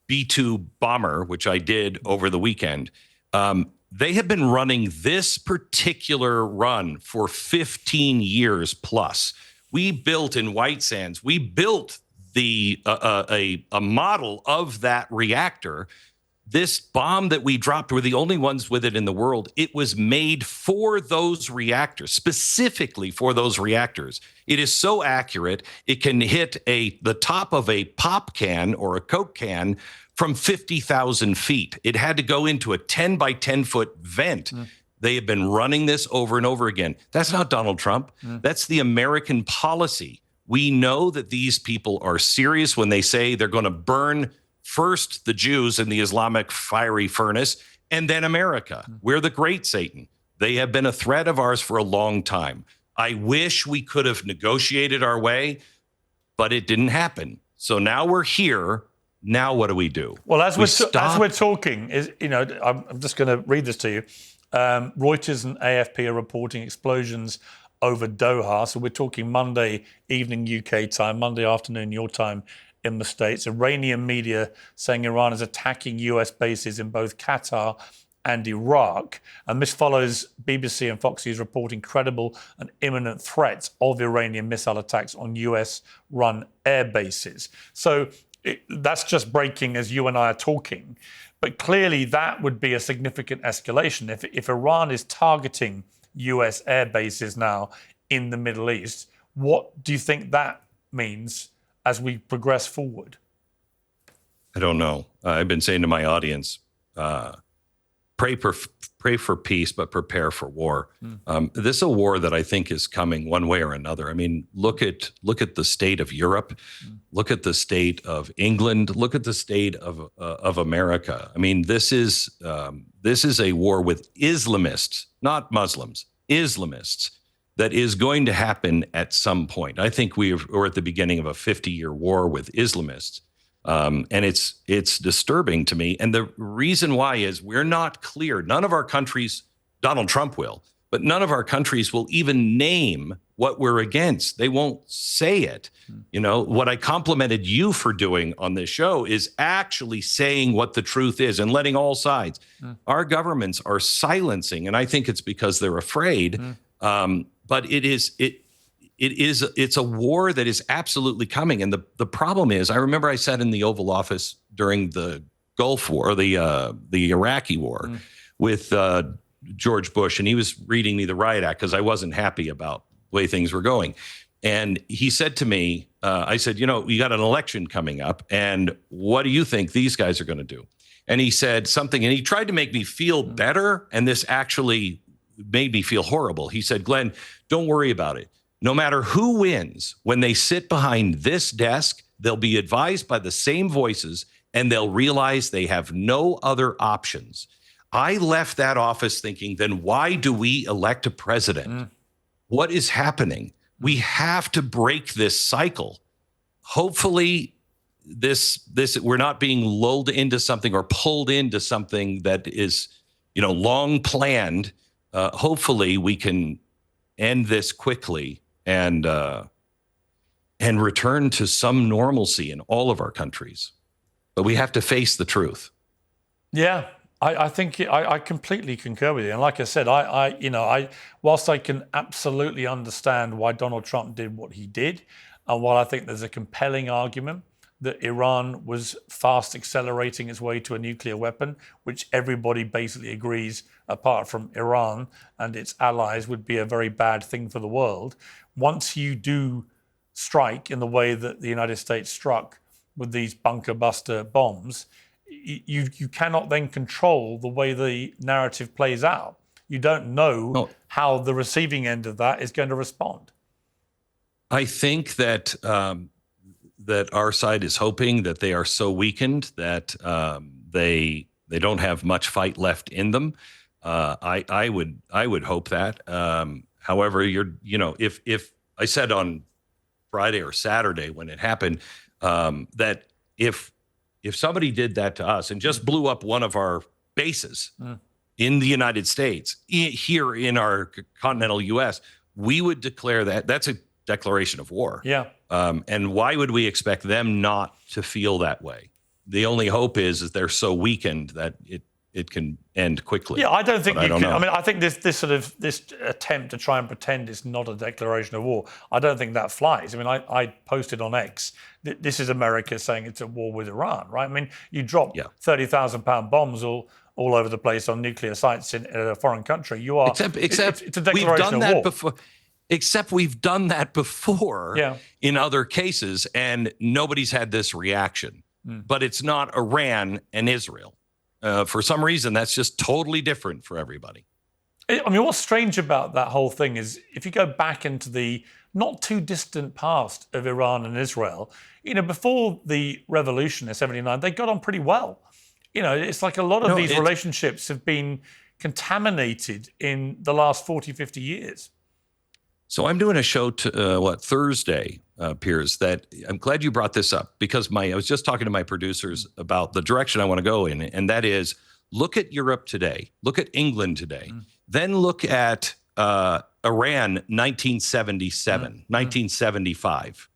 B-2 bomber, which I did over the weekend, they have been running this particular run for 15 years plus. We built in White Sands, we built a model of that reactor. This bomb that we dropped, we're the only ones with it in the world. It was made for those reactors, specifically for those reactors. It is so accurate, it can hit the top of a pop can or a Coke can from 50,000 feet. It had to go into a 10 by 10 foot vent. They have been running this over and over again. That's not Donald Trump. That's the American policy. We know that these people are serious when they say they're going to burn first the Jews in the Islamic fiery furnace, and then America. We're the great Satan. They have been a threat of ours for a long time. I wish we could have negotiated our way, but it didn't happen. So now we're here. Now what do? Well, as we're talking, I'm just going to read this to you. Reuters and AFP are reporting explosions over Doha. So we're talking Monday evening UK time, Monday afternoon your time in the States. Iranian media saying Iran is attacking US bases in both Qatar and Iraq. And this follows BBC and Fox News reporting credible and imminent threats of Iranian missile attacks on US-run air bases. So that's just breaking as you and I are talking. But clearly that would be a significant escalation. If Iran is targeting US air bases now in the Middle East, what do you think that means as we progress forward? I don't know. I've been saying to my audience, pray for peace, but prepare for war. This is a war that I think is coming one way or another. I mean, look at the state of Europe, look at the state of England, look at the state of America. I mean, this is a war with Islamists, not Muslims, Islamists, that is going to happen at some point. I think we're at the beginning of a 50-year war with Islamists. And it's disturbing to me. And the reason why is we're not clear. None of our countries, Donald Trump will, but none of our countries will even name what we're against. They won't say it. What I complimented you for doing on this show is actually saying what the truth is and letting all sides. Our governments are silencing, and I think it's because they're afraid. But it's a war that is absolutely coming. And the problem is, I remember I sat in the Oval Office during the Gulf War, or the Iraqi War, with George Bush, and he was reading me the Riot Act because I wasn't happy about the way things were going. And he said to me, I said, we got an election coming up, and what do you think these guys are going to do? And he said something, and he tried to make me feel better, and this actually made me feel horrible. He said, Glenn, don't worry about it. No matter who wins, when they sit behind this desk, they'll be advised by the same voices and they'll realize they have no other options. I left that office thinking, then why do we elect a president? What is happening? We have to break this cycle. Hopefully, this we're not being lulled into something or pulled into something that is, long planned. Hopefully, we can end this quickly and return to some normalcy in all of our countries. But we have to face the truth. Yeah, I think I completely concur with you. And like I said, whilst I can absolutely understand why Donald Trump did what he did, and while I think there's a compelling argument that Iran was fast accelerating its way to a nuclear weapon, which everybody basically agrees, apart from Iran and its allies, would be a very bad thing for the world. Once you do strike in the way that the United States struck with these bunker buster bombs, you cannot then control the way the narrative plays out. You don't know how the receiving end of that is going to respond. I think that that our side is hoping that they are so weakened that they don't have much fight left in them. I would hope that. However, if I said on Friday or Saturday when it happened that if somebody did that to us and just blew up one of our bases in the United States, here in our continental U.S., we would declare that's a declaration of war. Yeah. And why would we expect them not to feel that way? The only hope is they're so weakened that it can end quickly. Yeah, I don't think you can. I mean, I think this attempt to try and pretend it's not a declaration of war, I don't think that flies. I mean, I posted on X, this is America saying it's at war with Iran, right? I mean, you drop 30,000-pound bombs all over the place on nuclear sites in a foreign country. You are except it's a declaration we've done of that war. before. Except we've done that before in other cases, and nobody's had this reaction. But it's not Iran and Israel. For some reason, that's just totally different for everybody. I mean, what's strange about that whole thing is if you go back into the not too distant past of Iran and Israel, before the revolution in '79, they got on pretty well. It's like a lot of these relationships have been contaminated in the last 40, 50 years. So I'm doing a show Thursday, Piers, that I'm glad you brought this up because I was just talking to my producers about the direction I want to go in. And that is look at Europe today, look at England today, then look at Iran 1977, 1975.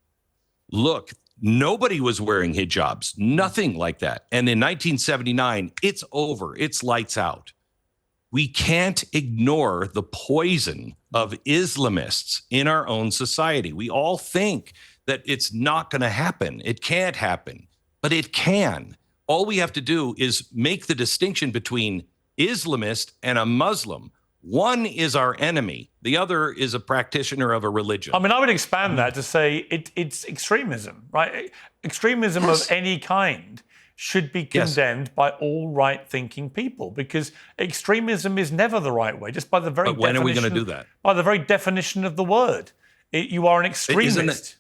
Look, nobody was wearing hijabs, nothing like that. And in 1979, it's over, it's lights out. We can't ignore the poison of Islamists in our own society. We all think that it's not going to happen. It can't happen, but it can. All we have to do is make the distinction between Islamist and a Muslim. One is our enemy. The other is a practitioner of a religion. I mean, I would expand that to say it's extremism, right? Extremism of any kind should be condemned by all right-thinking people because extremism is never the right way, just by the very definition. When are we going to do that? By the very definition of the word. You are an extremist.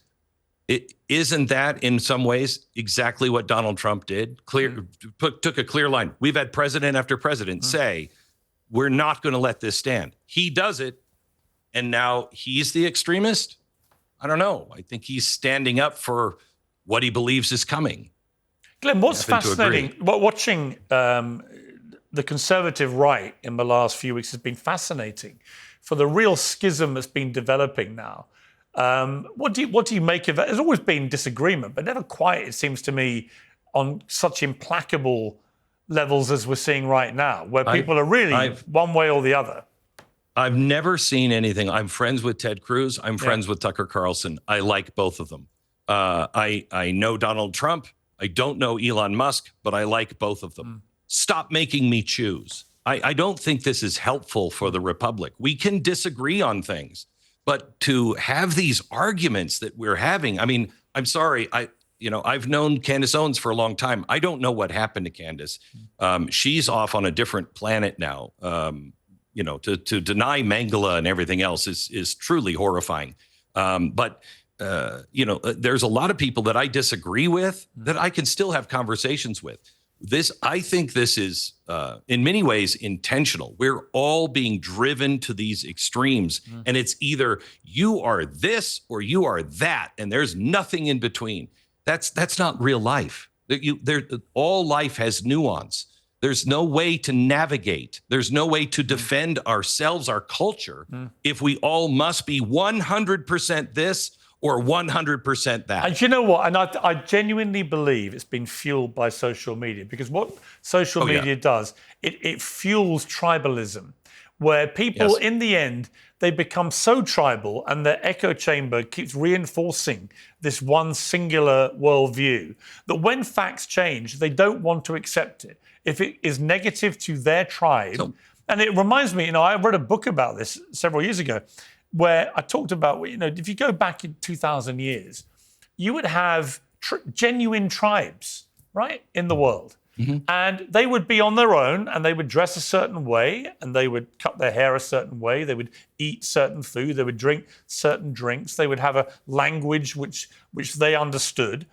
Isn't that in some ways exactly what Donald Trump did? Took a clear line. We've had president after president say, we're not going to let this stand. He does it, and now he's the extremist? I don't know. I think he's standing up for what he believes is coming. Glenn, what's fascinating, watching the conservative right in the last few weeks has been fascinating for the real schism that's been developing now. What do you make of that? There's always been disagreement, but never quite, it seems to me, on such implacable levels as we're seeing right now, where people are really one way or the other. I've never seen anything. I'm friends with Ted Cruz. I'm friends with Tucker Carlson. I like both of them. I know Donald Trump. I don't know Elon Musk, but I like both of them. Stop making me choose. I don't think this is helpful for the Republic. We can disagree on things, but to have these arguments that we're having, I mean, I'm sorry. I've known Candace Owens for a long time. I don't know what happened to Candace. She's off on a different planet now. To deny Mangala and everything else is truly horrifying. But there's a lot of people that I disagree with that I can still have conversations with. I think this is, in many ways, intentional. We're all being driven to these extremes, and it's either you are this or you are that, and there's nothing in between. That's not real life. All life has nuance. There's no way to navigate. There's no way to defend ourselves, our culture, if we all must be 100% this or 100% that. And you know what? And I genuinely believe it's been fueled by social media, because what social media does, it fuels tribalism, where people, Yes. in the end, they become so tribal and their echo chamber keeps reinforcing this one singular worldview that when facts change, they don't want to accept it. If it is negative to their tribe, So- and it reminds me, I read a book about this several years ago where I talked about, if you go back in 2,000 years, you would have genuine tribes, right, in the world. And they would be on their own and they would dress a certain way and they would cut their hair a certain way. They would eat certain food. They would drink certain drinks. They would have a language which they understood.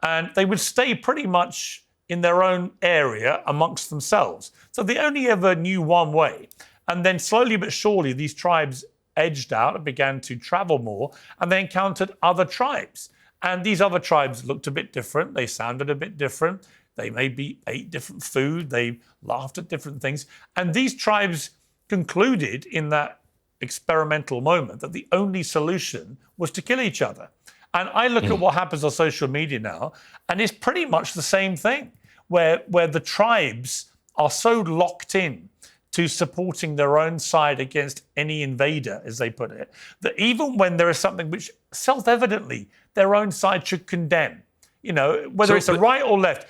And they would stay pretty much in their own area amongst themselves. So they only ever knew one way. And then slowly but surely, these tribes edged out and began to travel more and they encountered other tribes. And these other tribes looked a bit different. They sounded a bit different. They maybe ate different food. They laughed at different things. And these tribes concluded in that experimental moment that the only solution was to kill each other. And I look at what happens on social media now, and it's pretty much the same thing, where the tribes are so locked in to supporting their own side against any invader, as they put it, that even when there is something which self-evidently their own side should condemn, whether it's the right or left,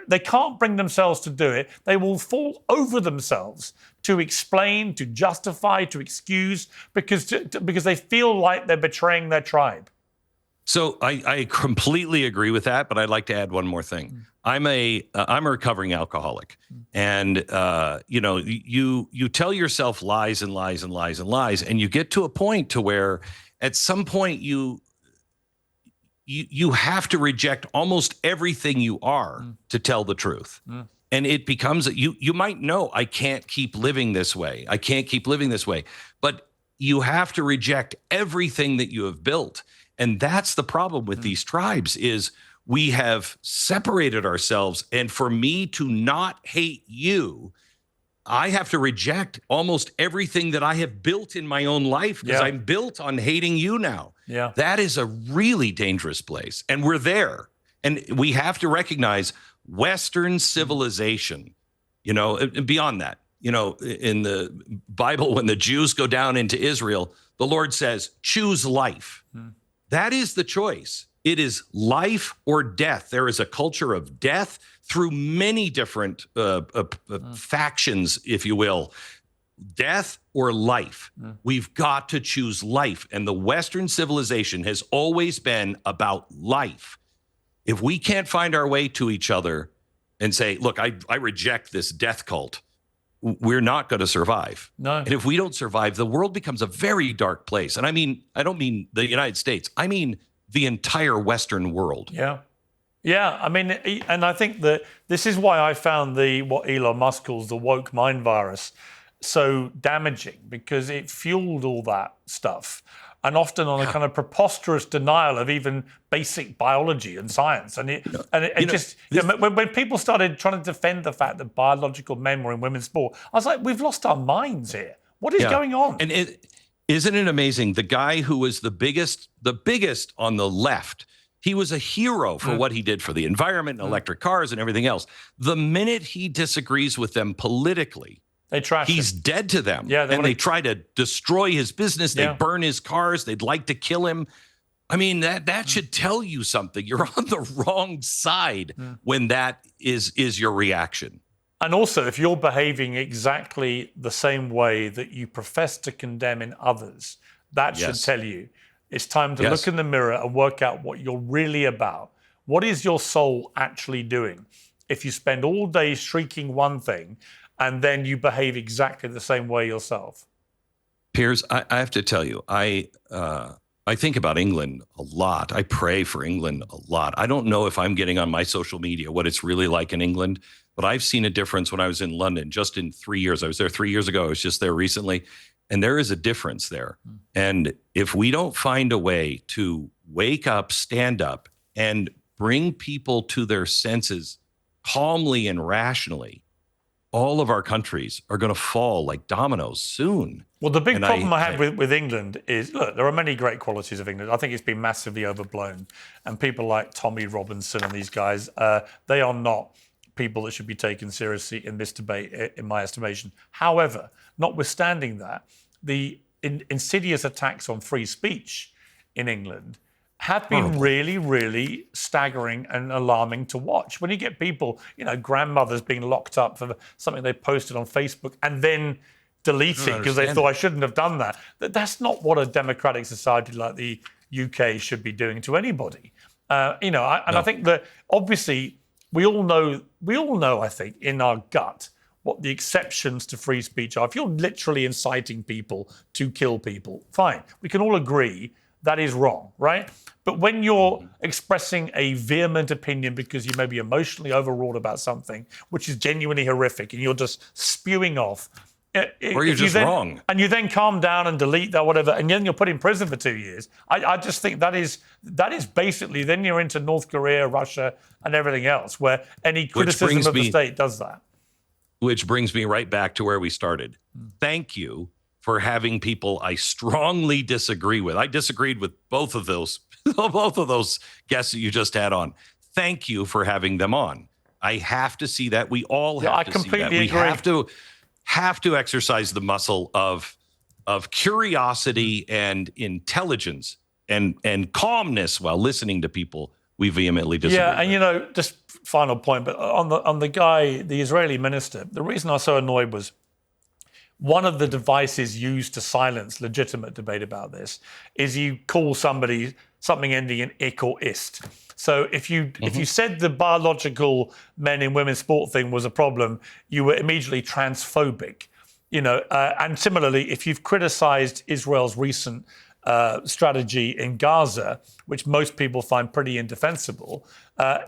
they can't bring themselves to do it. They will fall over themselves to explain, to justify, to excuse, because they feel like they're betraying their tribe. So I completely agree with that, but I'd like to add one more thing. I'm a recovering alcoholic, and you tell yourself lies and lies and lies and lies, and you get to a point to where at some point you have to reject almost everything you are to tell the truth. And it becomes, you might know, I can't keep living this way. I can't keep living this way. But you have to reject everything that you have built. And that's the problem with these tribes is we have separated ourselves. And for me to not hate you, I have to reject almost everything that I have built in my own life because I'm built on hating you now. Yeah. That is a really dangerous place. And we're there. And we have to recognize Western civilization, and beyond that, in the Bible, when the Jews go down into Israel, the Lord says, choose life. That is the choice. It is life or death. There is a culture of death through many different factions, if you will. Death or life. We've got to choose life. And the Western civilization has always been about life. If we can't find our way to each other and say, look, I reject this death cult, we're not going to survive. No. And if we don't survive, the world becomes a very dark place. And I don't mean the United States. I mean the entire Western world. Yeah. Yeah. And I think that this is why I found what Elon Musk calls the woke mind virus so damaging, because it fueled all that stuff. And often on a kind of preposterous denial of even basic biology and science. And when people started trying to defend the fact that biological men were in women's sport, I was like, we've lost our minds here. What is going on? And isn't it amazing? The guy who was the biggest on the left, he was a hero for what he did for the environment and electric cars and everything else. The minute he disagrees with them politically, they trash he's him. dead to them. Yeah, they try to destroy his business. They burn his cars. They'd like to kill him. I mean, that should tell you something. You're on the wrong side when that is your reaction. And also, if you're behaving exactly the same way that you profess to condemn in others, that should tell you it's time to look in the mirror and work out what you're really about. What is your soul actually doing? If you spend all day shrieking one thing and then you behave exactly the same way yourself. Piers, I have to tell you, I think about England a lot. I pray for England a lot. I don't know if I'm getting on my social media what it's really like in England, but I've seen a difference when I was in London just in 3 years. I was there 3 years ago. I was just there recently. And there is a difference there. And if we don't find a way to wake up, stand up, and bring people to their senses calmly and rationally, all of our countries are going to fall like dominoes soon. Well, the big problem I have with England is, look, there are many great qualities of England. I think it's been massively overblown. And people like Tommy Robinson and these guys, they are not people that should be taken seriously in this debate, in my estimation. However, notwithstanding that, the insidious attacks on free speech in England have been Horrible. really, really staggering and alarming to watch. When you get people, grandmothers being locked up for something they posted on Facebook and then delete it because they thought I shouldn't have done that. That's not what a democratic society like the UK should be doing to anybody. I think that obviously we all know, I think, in our gut what the exceptions to free speech are. If you're literally inciting people to kill people, fine. We can all agree that is wrong, right? But when you're expressing a vehement opinion because you may be emotionally overwrought about something, which is genuinely horrific, and you're just spewing off, or you're just wrong, and you then calm down and delete that, whatever, and then you're put in prison for 2 years. I just think that is basically, then you're into North Korea, Russia, and everything else, where any criticism of the state does that. Which brings me right back to where we started. Thank you for having people I strongly disagree with. I disagreed with both of those guests that you just had on. Thank you for having them on. I have to see that. We all have to see that. I completely agree. Have to exercise the muscle of curiosity and intelligence and calmness while listening to people we vehemently disagree with. Yeah, and just final point, but on the guy, the Israeli minister, the reason I was so annoyed was one of the devices used to silence legitimate debate about this is you call somebody something ending in ik or ist. So if you said the biological men in women's sport thing was a problem, you were immediately transphobic. And similarly, if you've criticized Israel's recent strategy in Gaza, which most people find pretty indefensible,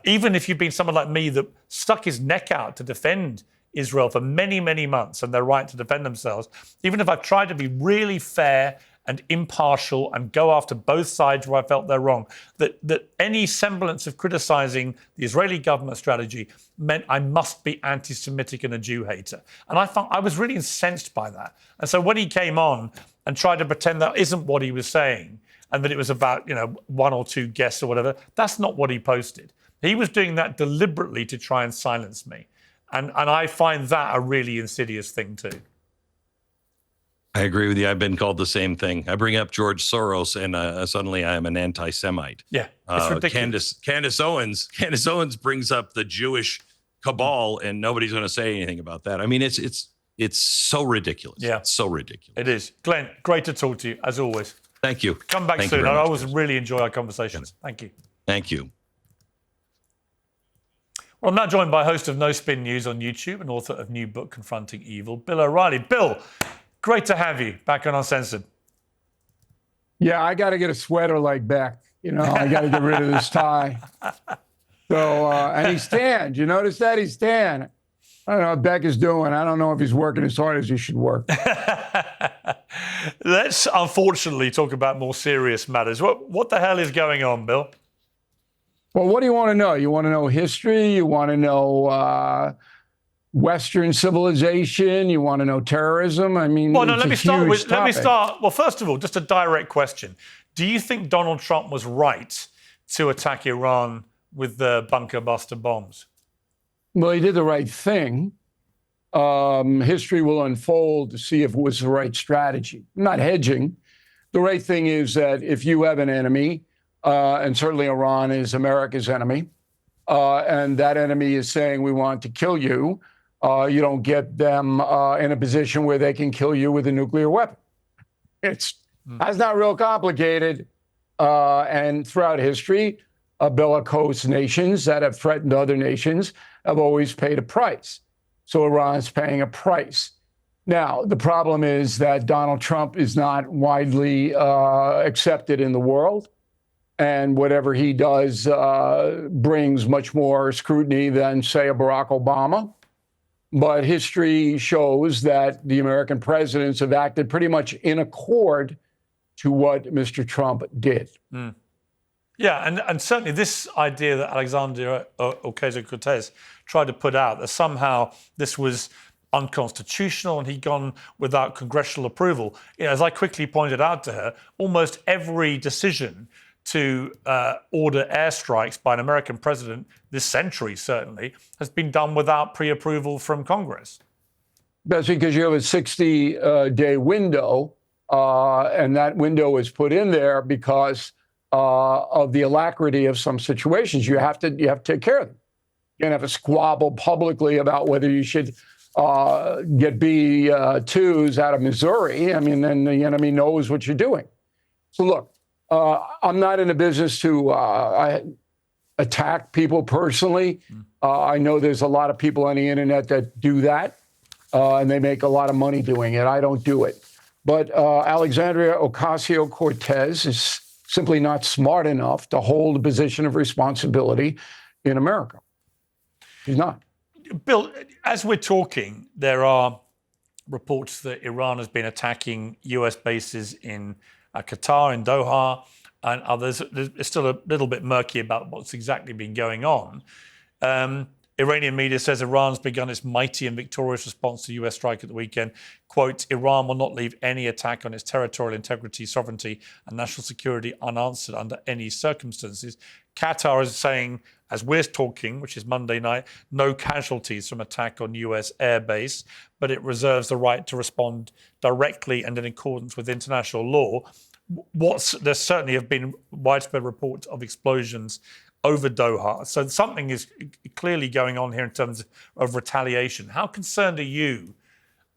even if you've been someone like me that stuck his neck out to defend Israel for many, many months and their right to defend themselves, even if I've tried to be really fair and impartial and go after both sides where I felt they're wrong, that any semblance of criticizing the Israeli government strategy meant I must be anti-Semitic and a Jew hater. And I was really incensed by that. And so when he came on and tried to pretend that isn't what he was saying and that it was about, one or two guests or whatever, that's not what he posted. He was doing that deliberately to try and silence me. And I find that a really insidious thing too. I agree with you. I've been called the same thing. I bring up George Soros, and suddenly I am an anti-Semite. Yeah, it's ridiculous. Candace Owens brings up the Jewish cabal, and nobody's going to say anything about that. I mean, it's so ridiculous. Yeah, it's so ridiculous. It is. Glenn, great to talk to you as always. Thank you. Come back soon. I always really enjoy our conversations. Thank you. Thank you. Well, I'm now joined by host of No Spin News on YouTube and author of new book, Confronting Evil, Bill O'Reilly. Bill, great to have you back on Uncensored. Yeah, I got to get a sweater like Beck. I got to get rid of this tie. So, and he's tanned. You notice that? He's tanned. I don't know what Beck is doing. I don't know if he's working as hard as he should work. Let's unfortunately talk about more serious matters. What the hell is going on, Bill? Well, what do you want to know? You want to know history? You want to know Western civilization? You want to know terrorism? I mean, well, no. Let me start. Well, first of all, just a direct question: do you think Donald Trump was right to attack Iran with the bunker buster bombs? Well, he did the right thing. History will unfold to see if it was the right strategy. I'm not hedging. The right thing is that if you have an enemy, and certainly Iran is America's enemy, and that enemy is saying we want to kill you, you don't get them in a position where they can kill you with a nuclear weapon. That's not real complicated. And throughout history, bellicose nations that have threatened other nations have always paid a price. So Iran's paying a price. Now, the problem is that Donald Trump is not widely accepted in the world. And whatever he does brings much more scrutiny than, say, a Barack Obama. But history shows that the American presidents have acted pretty much in accord to what Mr. Trump did. Mm. Yeah, and certainly this idea that Alexandria Ocasio-Cortez tried to put out, that somehow this was unconstitutional and he'd gone without congressional approval. As I quickly pointed out to her, almost every decision to order airstrikes by an American president this century, certainly, has been done without pre-approval from Congress. That's because you have a 60-day window, and that window is put in there because of the alacrity of some situations. You have to take care of them. You can't have a squabble publicly about whether you should get B-2s out of Missouri. I mean, then the enemy knows what you're doing. So look, I'm not in a business to attack people personally. I know there's a lot of people on the internet that do that, and they make a lot of money doing it. I don't do it. But Alexandria Ocasio-Cortez is simply not smart enough to hold a position of responsibility in America. She's not. Bill, as we're talking, there are reports that Iran has been attacking US bases in Qatar, in Doha, and others. It's still a little bit murky about what's exactly been going on. Iranian media says Iran's begun its mighty and victorious response to US strike at the weekend. Quote, Iran will not leave any attack on its territorial integrity, sovereignty, and national security unanswered under any circumstances. Qatar is saying, as we're talking, which is Monday night, no casualties from attack on US airbase, but it reserves the right to respond directly and in accordance with international law. There certainly have been widespread reports of explosions over Doha. So something is clearly going on here in terms of retaliation. How concerned are you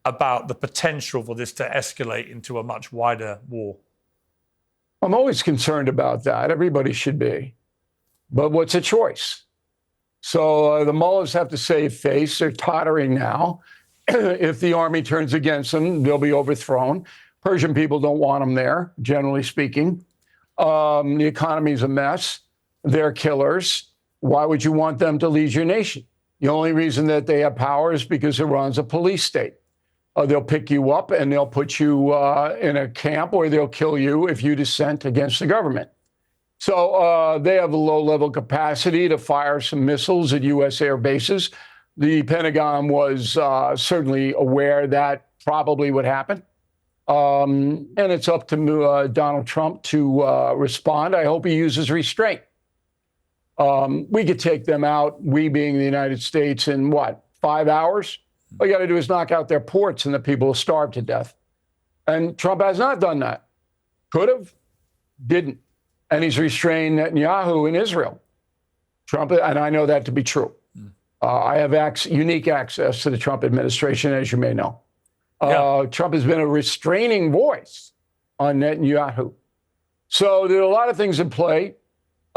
about the potential for this to escalate into a much wider war? I'm always concerned about that. Everybody should be. But what's a choice? So the mullahs have to save face. They're tottering now. If the army turns against them, they'll be overthrown. Persian people don't want them there, generally speaking. The economy's a mess. They're killers. Why would you want them to lead your nation? The only reason that they have power is because Iran's a police state. They'll pick you up and they'll put you in a camp, or they'll kill you if you dissent against the government. So they have a low-level capacity to fire some missiles at U.S. air bases. The Pentagon was certainly aware that probably would happen. And it's up to Donald Trump to respond. I hope he uses restraint. We could take them out, we being the United States, in what, 5 hours? All you got to do is knock out their ports and the people will starve to death. And Trump has not done that. Could have, didn't. And he's restrained Netanyahu in Israel. Trump, and I know that to be true. I have unique access to the Trump administration, as you may know. Trump has been a restraining voice on Netanyahu. So there are a lot of things in play.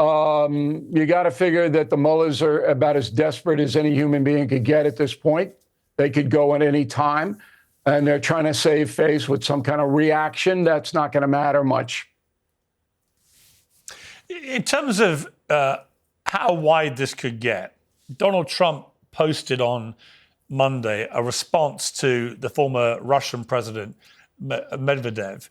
You got to figure that the mullahs are about as desperate as any human being could get at this point. They could go at any time, and they're trying to save face with some kind of reaction. That's not going to matter much. In terms of how wide this could get, Donald Trump posted on Monday a response to the former Russian president, Medvedev.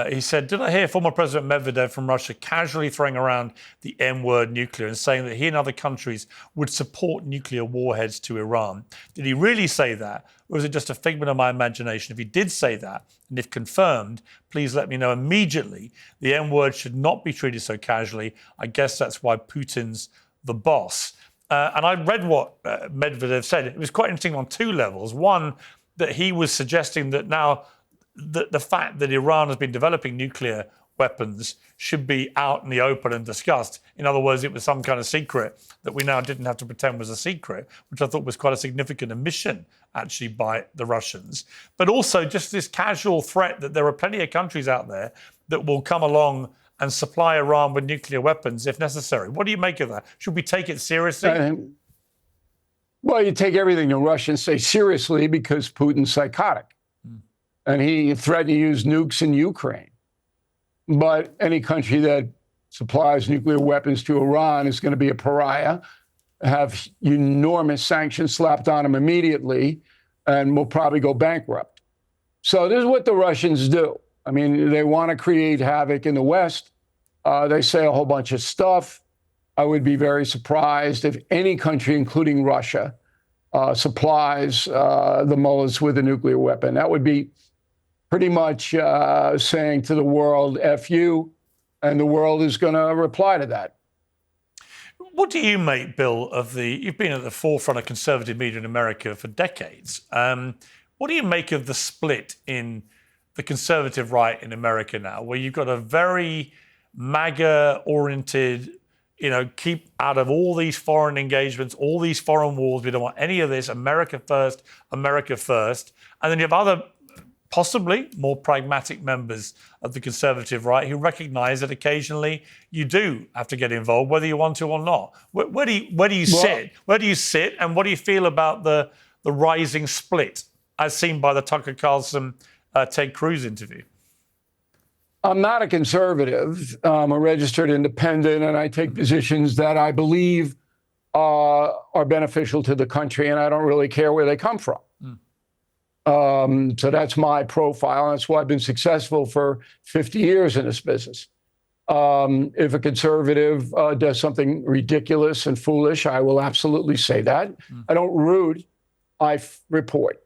He said, did I hear former President Medvedev from Russia casually throwing around the M-word nuclear and saying that he and other countries would support nuclear warheads to Iran? Did he really say that? Or was it just a figment of my imagination? If he did say that, and if confirmed, please let me know immediately. The M-word should not be treated so casually. I guess that's why Putin's the boss. And I read what Medvedev said. It was quite interesting on two levels. One, that he was suggesting that now the fact that Iran has been developing nuclear weapons should be out in the open and discussed. In other words, it was some kind of secret that we now didn't have to pretend was a secret, which I thought was quite a significant admission, actually, by the Russians. But also just this casual threat that there are plenty of countries out there that will come along and supply Iran with nuclear weapons if necessary. What do you make of that? Should we take it seriously? Well, you take everything the Russians say seriously because Putin's psychotic. And he threatened to use nukes in Ukraine. But any country that supplies nuclear weapons to Iran is going to be a pariah, have enormous sanctions slapped on them immediately, and will probably go bankrupt. So this is what the Russians do. I mean, they want to create havoc in the West. They say a whole bunch of stuff. I would be very surprised if any country, including Russia, supplies the mullahs with a nuclear weapon. That would be pretty much saying to the world, F you, and the world is going to reply to that. What do you make, Bill, of you've been at the forefront of conservative media in America for decades. What do you make of the split in the conservative right in America now, where you've got a very MAGA-oriented, keep out of all these foreign engagements, all these foreign wars. We don't want any of this. America first, America first. And then you have other, possibly more pragmatic members of the conservative right who recognize that occasionally you do have to get involved, whether you want to or not. Where do you sit? Where do you sit? And what do you feel about the rising split, as seen by the Tucker Carlson, Ted Cruz interview? I'm not a conservative. I'm a registered independent, and I take positions that I believe are beneficial to the country, and I don't really care where they come from. So that's my profile, and that's why I've been successful for 50 years in this business. If a conservative does something ridiculous and foolish, I will absolutely say that. I don't root, I report.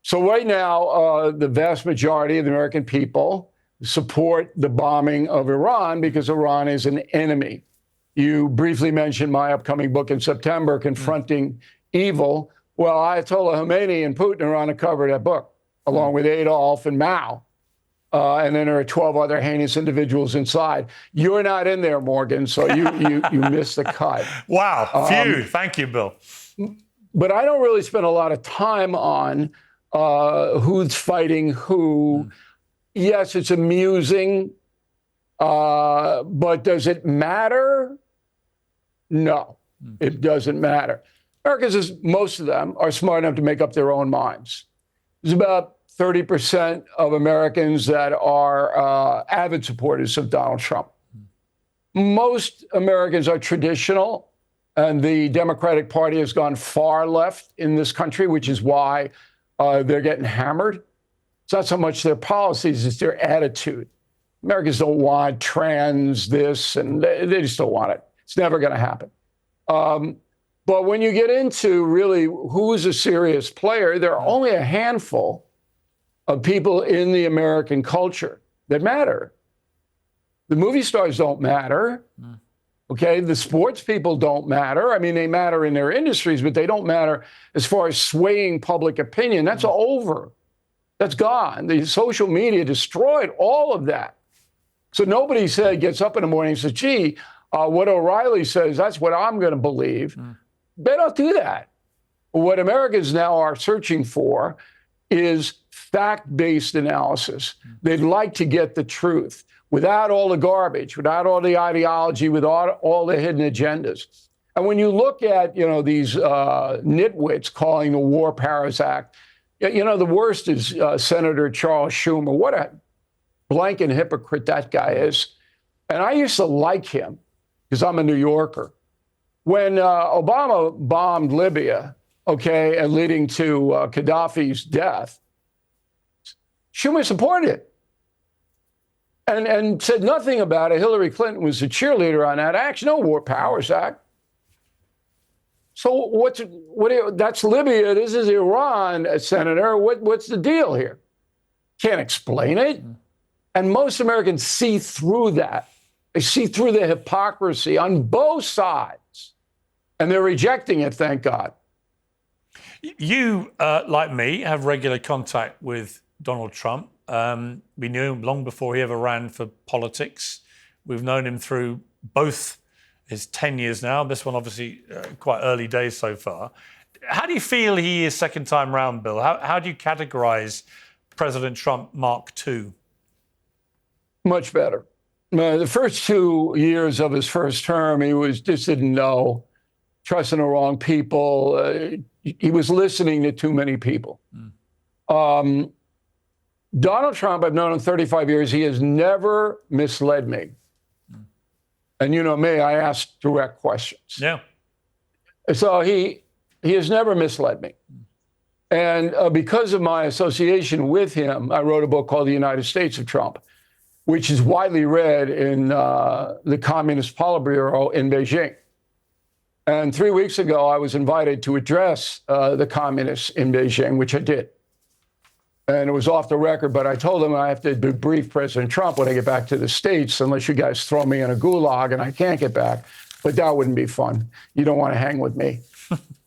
So right now, the vast majority of the American people support the bombing of Iran because Iran is an enemy. You briefly mentioned my upcoming book in September, Confronting Evil. Well, Ayatollah Khomeini and Putin are on the cover of that book, along with Adolf and Mao. And then there are 12 other heinous individuals inside. You're not in there, Morgan, so you missed the cut. Wow, phew. Thank you, Bill. But I don't really spend a lot of time on who's fighting who. Yes, it's amusing, but does it matter? No, it doesn't matter. Americans, most of them, are smart enough to make up their own minds. There's about 30% of Americans that are avid supporters of Donald Trump. Most Americans are traditional, and the Democratic Party has gone far left in this country, which is why they're getting hammered. It's not so much their policies, it's their attitude. Americans don't want trans this, and they just don't want it. It's never going to happen. But when you get into really who's a serious player, there are only a handful of people in the American culture that matter. The movie stars don't matter. Okay, the sports people don't matter. I mean, they matter in their industries, but they don't matter as far as swaying public opinion. That's over. That's gone. The social media destroyed all of that. So nobody gets up in the morning and says, gee, what O'Reilly says, that's what I'm going to believe. They don't do that. What Americans now are searching for is fact-based analysis. They'd like to get the truth without all the garbage, without all the ideology, without all the hidden agendas. And when you look at, these nitwits calling the War Powers Act, the worst is Senator Charles Schumer. What a blanket hypocrite that guy is. And I used to like him because I'm a New Yorker. When Obama bombed Libya, and leading to Gaddafi's death, Schumer supported it and said nothing about it. Hillary Clinton was the cheerleader on that act. No War Powers Act. So that's Libya. This is Iran, Senator. What's the deal here? Can't explain it. And most Americans see through that. They see through the hypocrisy on both sides. And they're rejecting it, thank God. You, like me, have regular contact with Donald Trump. We knew him long before he ever ran for politics. We've known him through both his 10 years now. This one, obviously, quite early days so far. How do you feel he is second time round, Bill? How do you categorize President Trump Mark II? Much better. The first 2 years of his first term, he just didn't know, trusting the wrong people. He was listening to too many people. Donald Trump, I've known him 35 years. He has never misled me. And you know me, I ask direct questions. Yeah. So he has never misled me. And because of my association with him, I wrote a book called The United States of Trump, which is widely read in the Communist Politburo in Beijing. And 3 weeks ago, I was invited to address the communists in Beijing, which I did. And it was off the record, but I told them I have to debrief President Trump when I get back to the States, unless you guys throw me in a gulag and I can't get back. But that wouldn't be fun. You don't want to hang with me.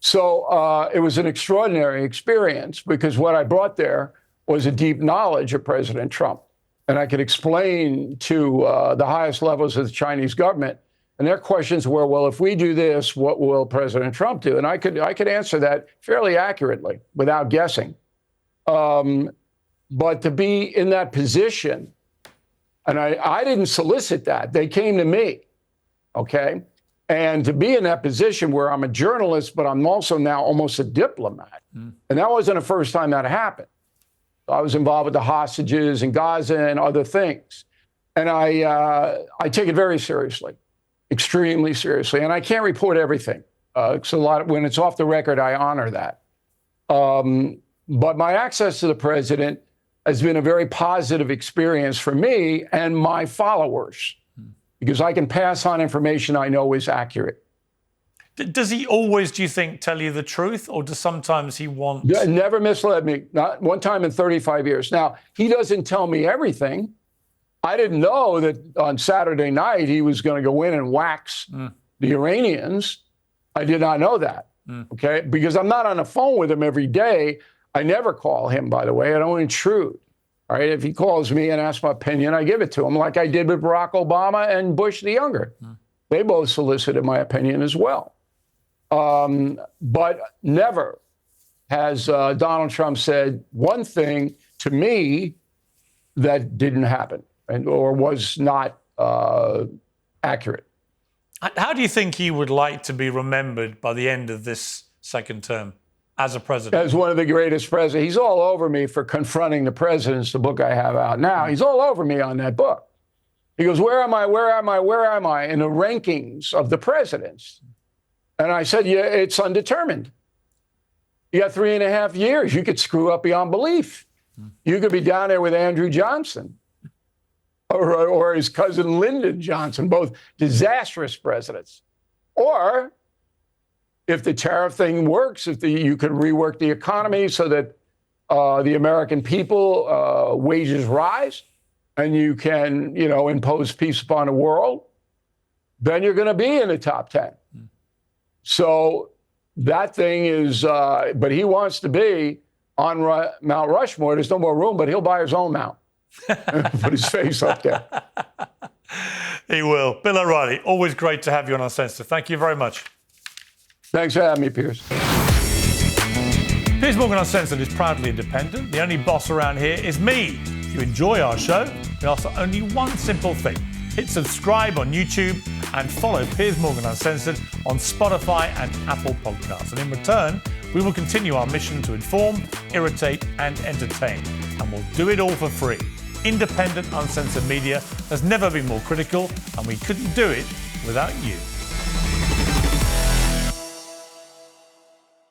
So it was an extraordinary experience because what I brought there was a deep knowledge of President Trump. And I could explain to the highest levels of the Chinese government. And their questions were, well, if we do this, what will President Trump do? And I could answer that fairly accurately without guessing. But to be in that position, and I didn't solicit that. They came to me, okay? And to be in that position where I'm a journalist, but I'm also now almost a diplomat. And that wasn't the first time that happened. I was involved with the hostages in Gaza and other things. And I take it very seriously, extremely seriously. And I can't report everything. So when it's off the record, I honor that. But my access to the president has been a very positive experience for me and my followers, because I can pass on information I know is accurate. Does he always, do you think, tell you the truth, or does sometimes he want... Never misled me, not one time in 35 years. Now, he doesn't tell me everything. I didn't know that on Saturday night he was going to go in and wax the Iranians. I did not know that, okay? Because I'm not on the phone with him every day. I never call him, by the way. I don't intrude. All right, if he calls me and asks my opinion, I give it to him, like I did with Barack Obama and Bush the Younger. They both solicited my opinion as well. But never has Donald Trump said one thing to me that didn't happen or was not accurate. How do you think he would like to be remembered by the end of this second term as a president? As one of the greatest presidents. He's all over me for Confronting the Presidents, the book I have out now. He's all over me on that book. He goes, where am I, where am I, where am I in the rankings of the presidents? And I said, yeah, it's undetermined. You got 3.5 years. You could screw up beyond belief. You could be down there with Andrew Johnson or his cousin Lyndon Johnson, both disastrous presidents. Or if the tariff thing works, you could rework the economy so that the American people wages rise and you can, impose peace upon the world, then you're going to be in the top 10. So that thing is, but he wants to be on Mount Rushmore. There's no more room, but he'll buy his own mount. Put his face up there. He will. Bill O'Reilly, always great to have you on Uncensored. Thank you very much. Thanks for having me, Piers. Piers Morgan Uncensored is proudly independent. The only boss around here is me. If you enjoy our show, we ask for only one simple thing. Hit subscribe on YouTube and follow Piers Morgan Uncensored on Spotify and Apple Podcasts. And in return, we will continue our mission to inform, irritate, and entertain. And we'll do it all for free. Independent, uncensored media has never been more critical, and we couldn't do it without you.